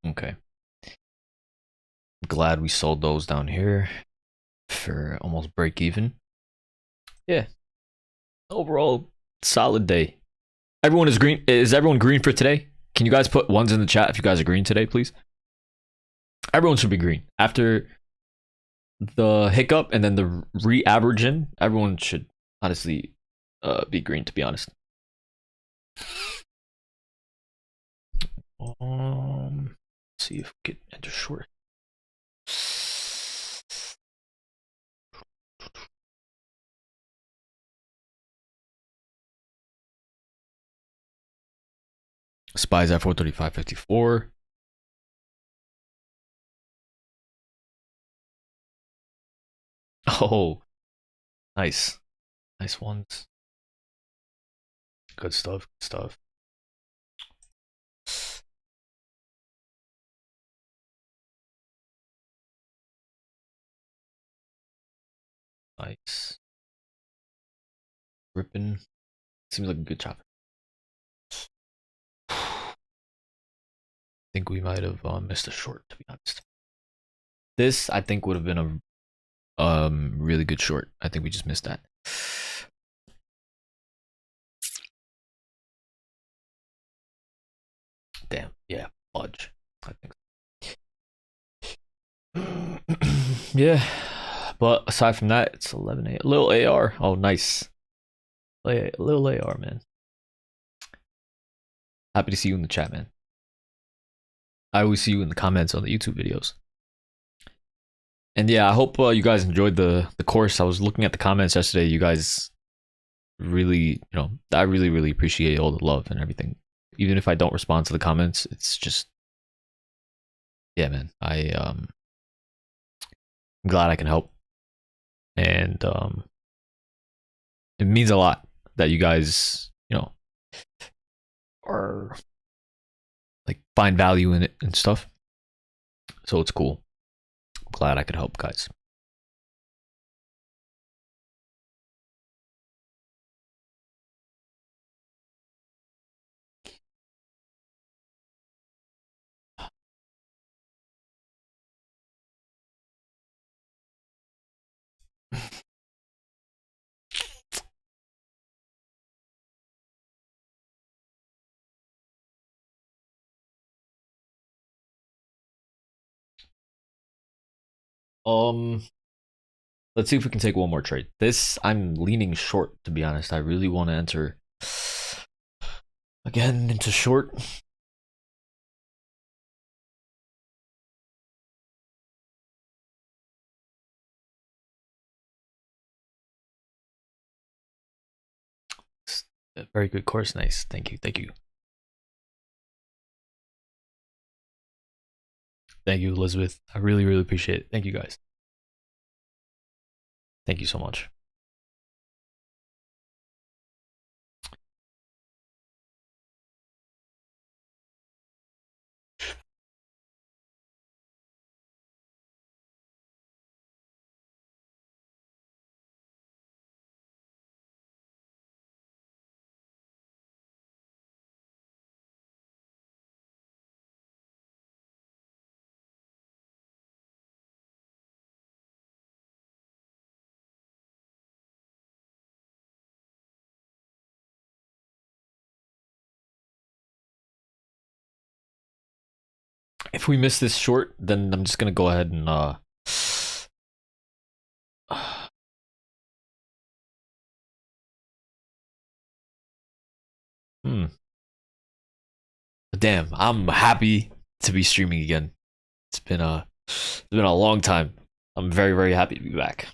S1: Okay. Glad we sold those down here for almost break even. Yeah. Overall, solid day. Everyone is green. Is everyone green for today? Can you guys put ones in the chat if you guys are green today, please? Everyone should be green. After the hiccup and then the re-averaging, everyone should honestly be green, to be honest. Let's see if we can enter short. SPY's at 435.54. Oh, nice. Nice ones. Good stuff. Good stuff. Nice. Ripping. Seems like a good chop. I think we might have missed a short, to be honest. This, I think, would have been a really good short. I think we just missed that. Damn. Yeah. Fudge. I think. Yeah. But aside from that, it's 11 a little AR. Oh, nice. Little AR, man. Happy to see you in the chat, man. I always see you in the comments on the YouTube videos. And yeah, I hope you guys enjoyed the course. I was looking at the comments yesterday. You guys really, I really appreciate all the love and everything. Even if I don't respond to the comments, it's just, yeah, man. I'm glad I can help, and it means a lot that you guys, are like find value in it and stuff. So it's cool. I'm glad I could help, guys. Let's see if we can take one more trade. This, I'm leaning short, to be honest. I really want to enter again into short. Very good course. Nice. Thank you. Thank you. Thank you, Elizabeth. I really, really appreciate it. Thank you, guys. Thank you so much. If we miss this short, then I'm just gonna go ahead and Damn, I'm happy to be streaming again. It's been a long time. I'm very, very happy to be back.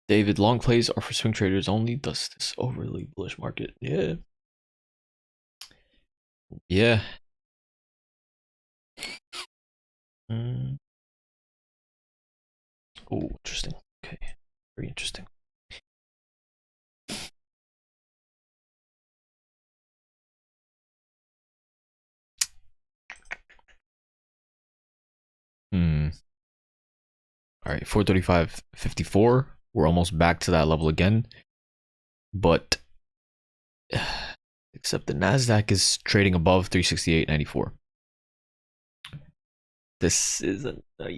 S1: David, long plays are for swing traders only. Does this overly bullish market? Yeah. Yeah. Oh, interesting. Okay. Very interesting. All right, 435.54. We're almost back to that level again. But except the NASDAQ is trading above 368.94. This isn't. Let's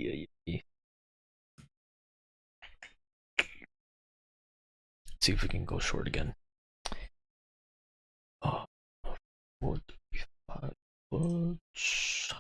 S1: see if we can go short again. 435 bucks.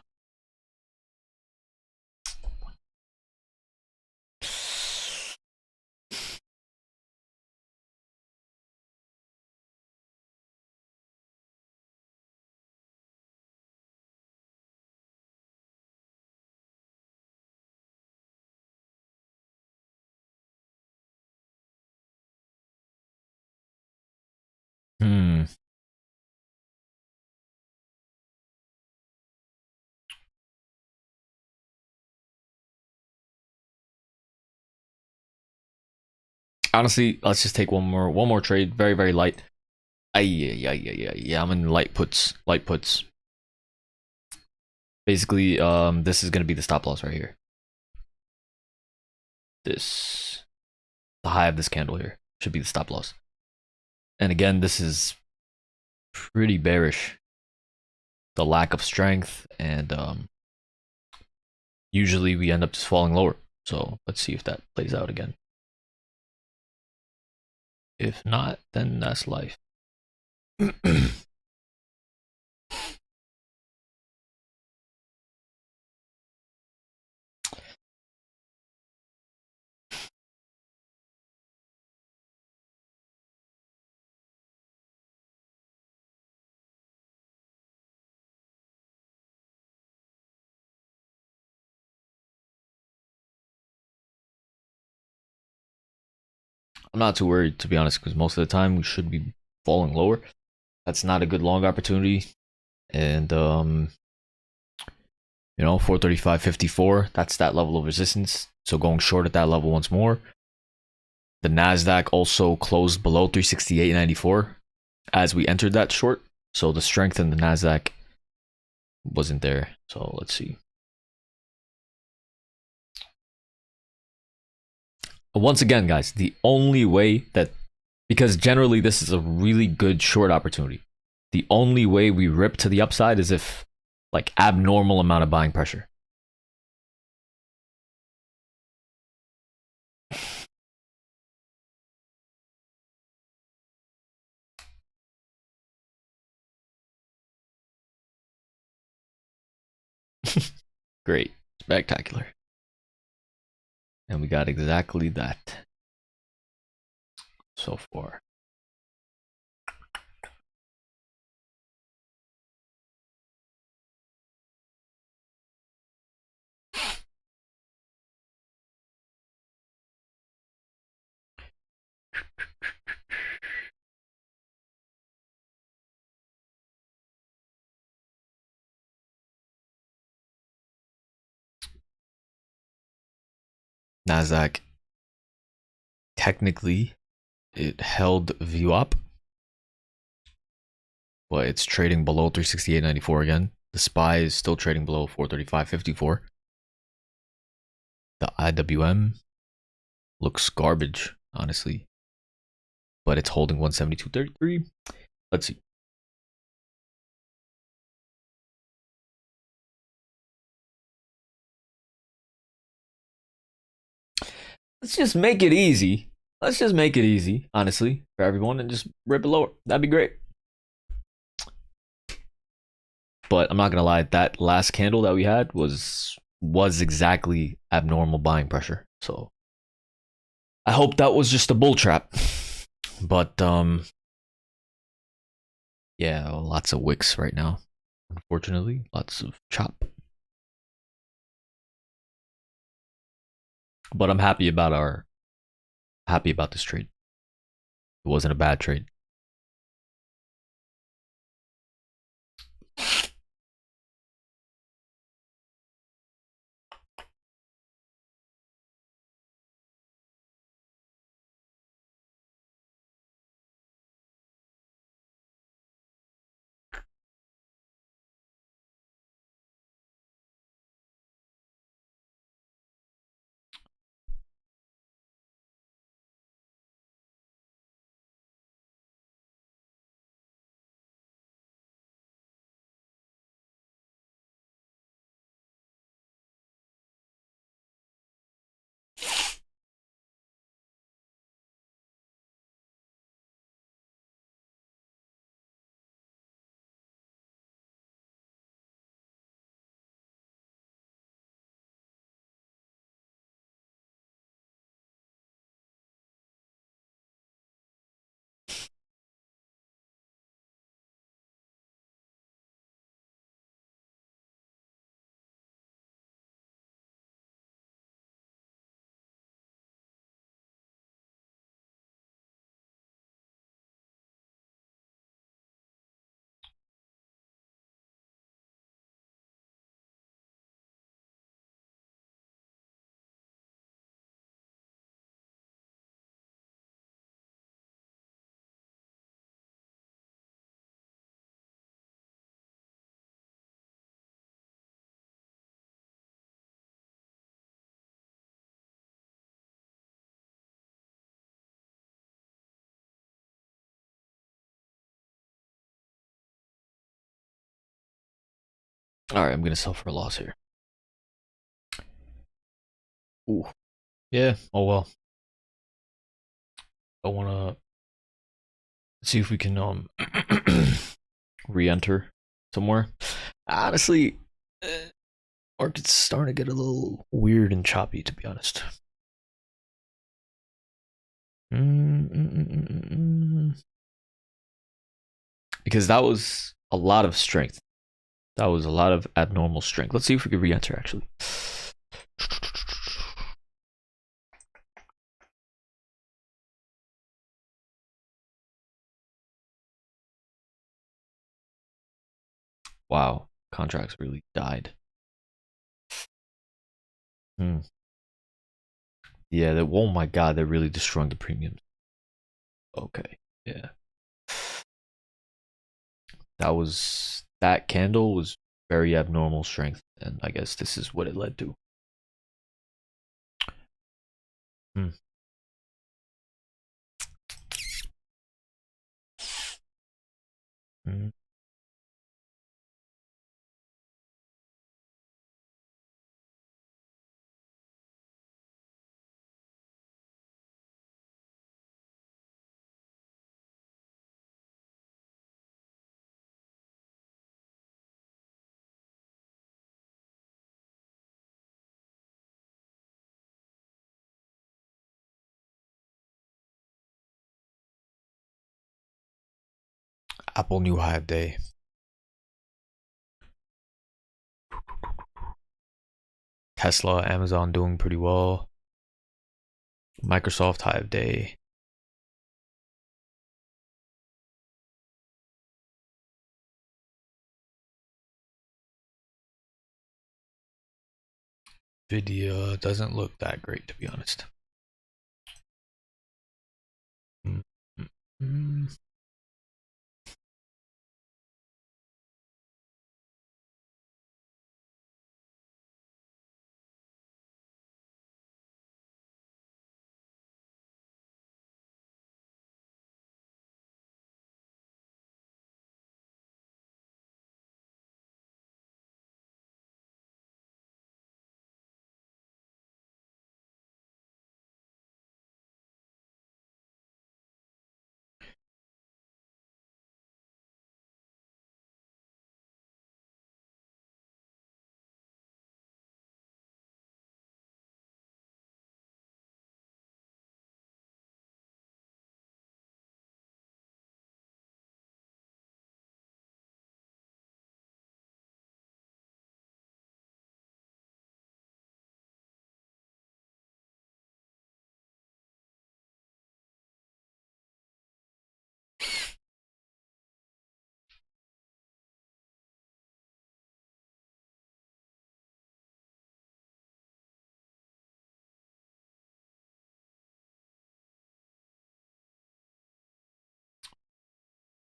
S1: Honestly, let's just take one more trade. Very, very light. Yeah. I'm in light puts. Light puts. Basically, this is gonna be the stop loss right here. This, the high of this candle here should be the stop loss. And again, this is pretty bearish. The lack of strength, and usually we end up just falling lower. So let's see if that plays out again. If not, then that's life. I'm not too worried, to be honest, because most of the time we should be falling lower. That's not a good long opportunity. And you know, 435.54, that's that level of resistance. So going short at that level once more. The NASDAQ also closed below 368.94 as we entered that short. So the strength in the NASDAQ wasn't there. So let's see. Once again, guys, the only way that because generally this is a really good short opportunity. The only way we rip to the upside is if like abnormal amount of buying pressure. Great, spectacular. And we got exactly that so far. NASDAQ, technically, it held view up, but it's trading below 368.94 again. The SPY is still trading below 435.54. The IWM looks garbage, honestly, but it's holding 172.33. Let's see. Let's just make it easy. Let's just make it easy, honestly, for everyone, and just rip it lower. That'd be great. But I'm not gonna lie, that last candle that we had was exactly abnormal buying pressure. So I hope that was just a bull trap. But yeah, lots of wicks right now. Unfortunately, lots of chop. But I'm happy about this trade. It wasn't a bad trade. All right, I'm gonna sell for a loss here. Ooh, yeah. Oh well. I wanna see if we can re-enter somewhere. Honestly, market's starting to get a little weird and choppy, to be honest. Because that was a lot of strength. That was a lot of abnormal strength. Let's see if we can re-enter, actually. Wow, contracts really died. Yeah, oh my god, they're really destroying the premiums. Okay, yeah. That candle was very abnormal strength, and I guess this is what it led to. Mm. Apple new high of day. Tesla, Amazon doing pretty well. Microsoft high of day. Nvidia doesn't look that great, to be honest. Mm, mm, mm.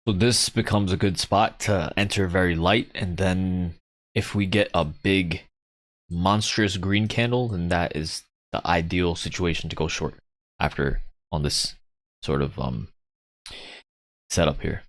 S1: So this becomes a good spot to enter very light, and then if we get a big monstrous green candle, then that is the ideal situation to go short after on this sort of setup here.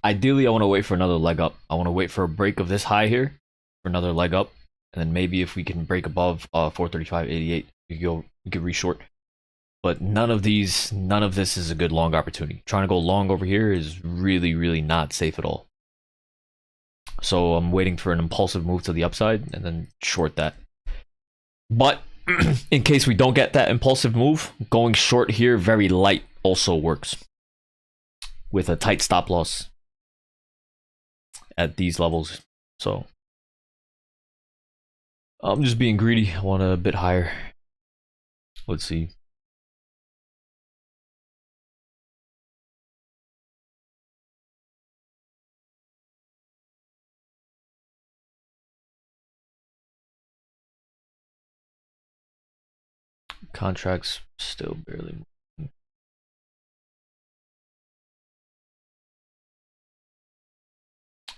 S1: Ideally, I want to wait for another leg up. I want to wait for a break of this high here for another leg up, and then maybe if we can break above 435.88, we could reshort. But none of this is a good long opportunity. Trying to go long over here is really not safe at all. So I'm waiting for an impulsive move to the upside and then short that. But in case we don't get that impulsive move, going short here very light also works with a tight stop loss at these levels. So I'm just being greedy. I want a bit higher. Let's see. Contracts still barely moving.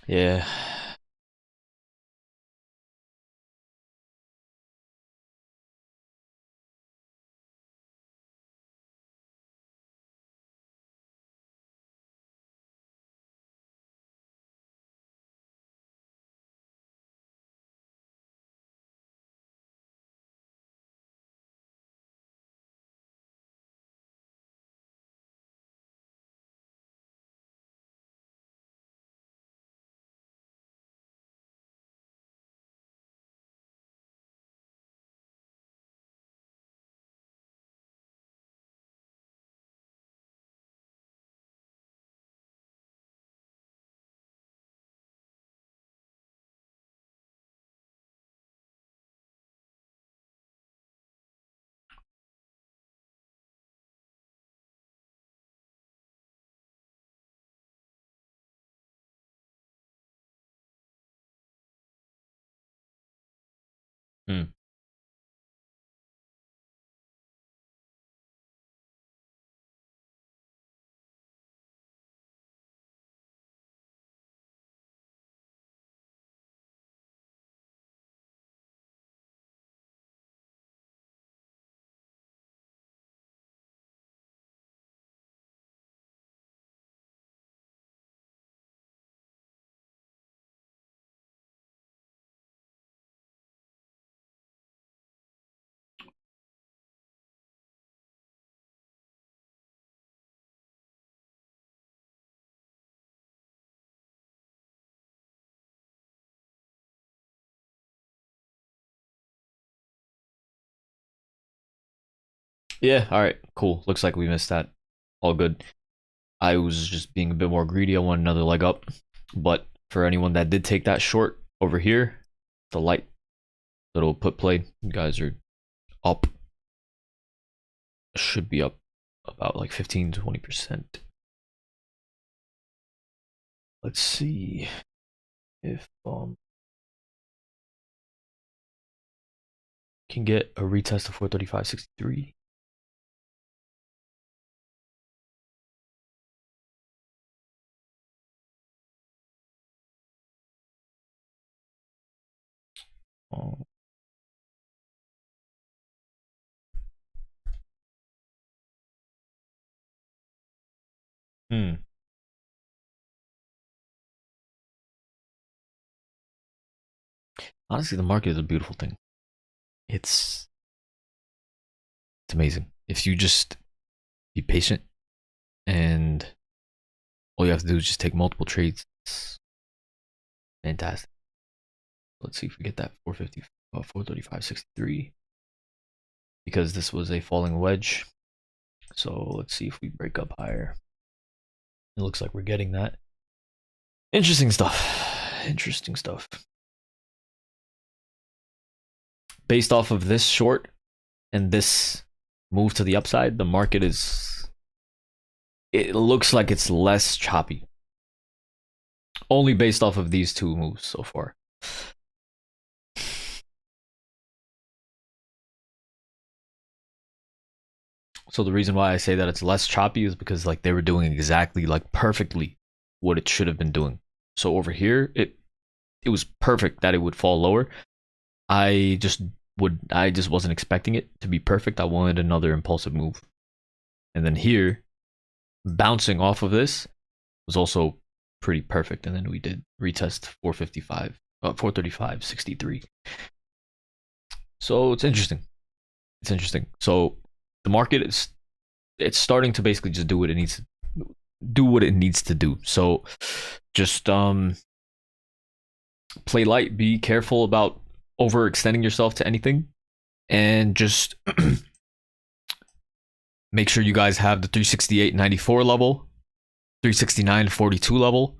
S1: Yeah. Hmm. Yeah, all right, cool. Looks like we missed that. All good. I was just being a bit more greedy. I want another leg up. But for anyone that did take that short over here, the light little put play, you guys are up. Should be up about like 15-20%. Let's see if can get a retest of 435.63. Oh. Hmm. Honestly, the market is a beautiful thing. It's amazing. If you just be patient and all you have to do is just take multiple trades, it's fantastic. Let's see if we get that 450, 435.63 because this was a falling wedge. So let's see if we break up higher. It looks like we're getting that. Interesting stuff. Interesting stuff. Based off of this short and this move to the upside, the market is, it looks like it's less choppy. Only based off of these two moves so far. So the reason why I say that it's less choppy is because like they were doing exactly like perfectly what it should have been doing. So over here, it was perfect that it would fall lower. I just wasn't expecting it to be perfect. I wanted another impulsive move. And then here, bouncing off of this was also pretty perfect. And then we did retest 455, 435.63. So it's interesting. It's interesting. So the market is, it's starting to basically just do what it needs to do what it needs to do. So just play light, be careful about overextending yourself to anything, and just make sure you guys have the 368.94 level, 369.42 level,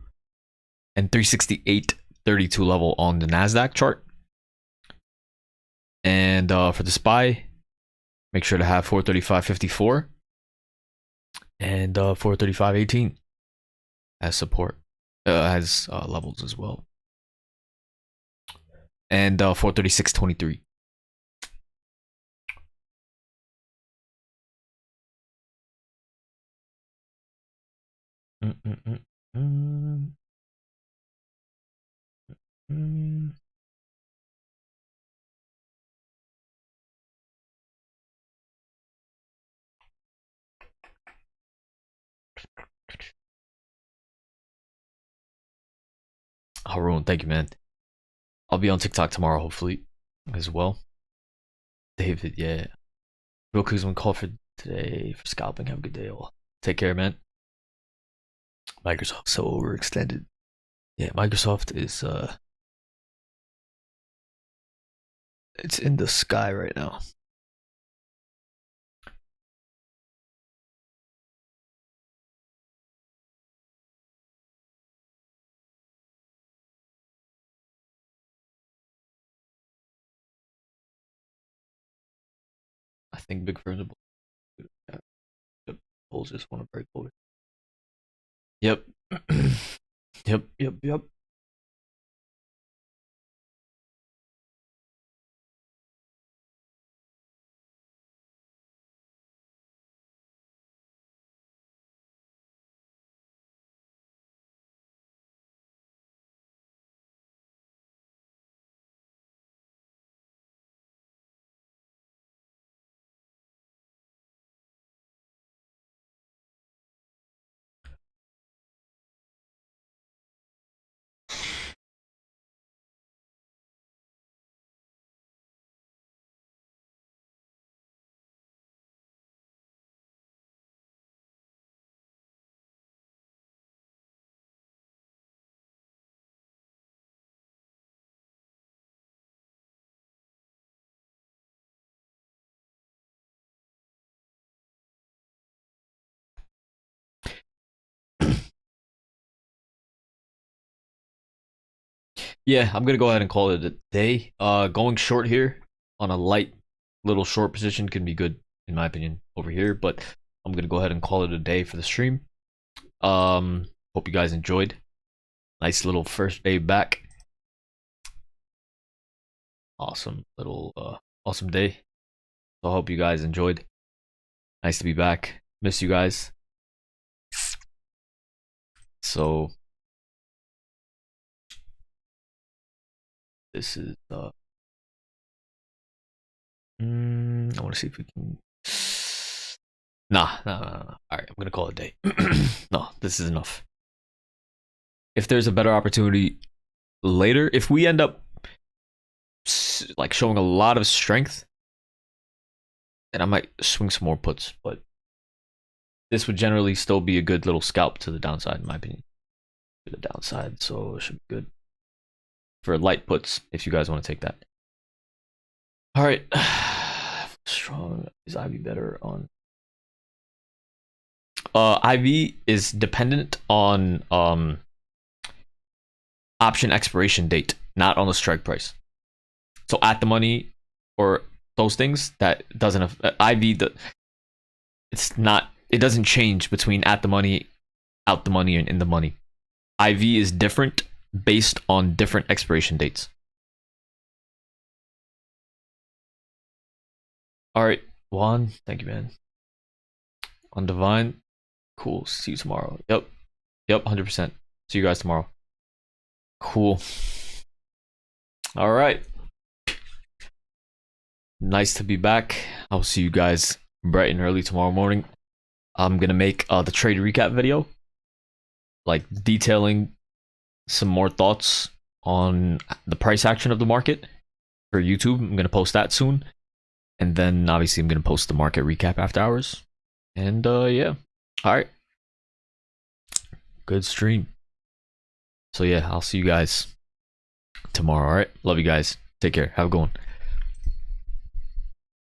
S1: and 368.32 level on the NASDAQ chart. And for the SPY, make sure to have 435.54 and 435.18 as support, as levels as well. And 436.23. Haroon, thank you, man. I'll be on TikTok tomorrow, hopefully, as well. David, yeah. Real quick, one call for today for scalping. Have a good day, all. Take care, man. Microsoft so overextended. Yeah, Microsoft is it's in the sky right now. I think big firms are, yeah, yep. Bulls just want to break over. Yep. Yep. yeah, I'm gonna go ahead and call it a day. Going short here on a light little short position can be good in my opinion over here, but I'm gonna go ahead and call it a day for the stream. Hope you guys enjoyed. Nice little first day back. Awesome little awesome day. So I hope you guys enjoyed. Nice to be back. Miss you guys. So this is I want to see if we can. Nah. All right, I'm gonna call it a day. No, this is enough. If there's a better opportunity later, if we end up like showing a lot of strength, then I might swing some more puts. But this would generally still be a good little scalp to the downside, in my opinion. To the downside, so it should be good for light puts if you guys want to take that. All right, strong. Is IV better on? IV is dependent on option expiration date, not on the strike price. So at the money or those things, that doesn't IV. It's not. It doesn't change between at the money, out the money, and in the money. IV is different based on different expiration dates. All right, Juan, thank you, man. On Divine, cool. See you tomorrow. Yep, 100%. See you guys tomorrow. Cool. All right. Nice to be back. I'll see you guys bright and early tomorrow morning. I'm gonna make the trade recap video, like detailing some more thoughts on the price action of the market for YouTube. I'm gonna post that soon, and then obviously I'm gonna post the market recap after hours. And yeah, all right, good stream. So yeah, I'll see you guys tomorrow. All right, love you guys. Take care. Have a good one.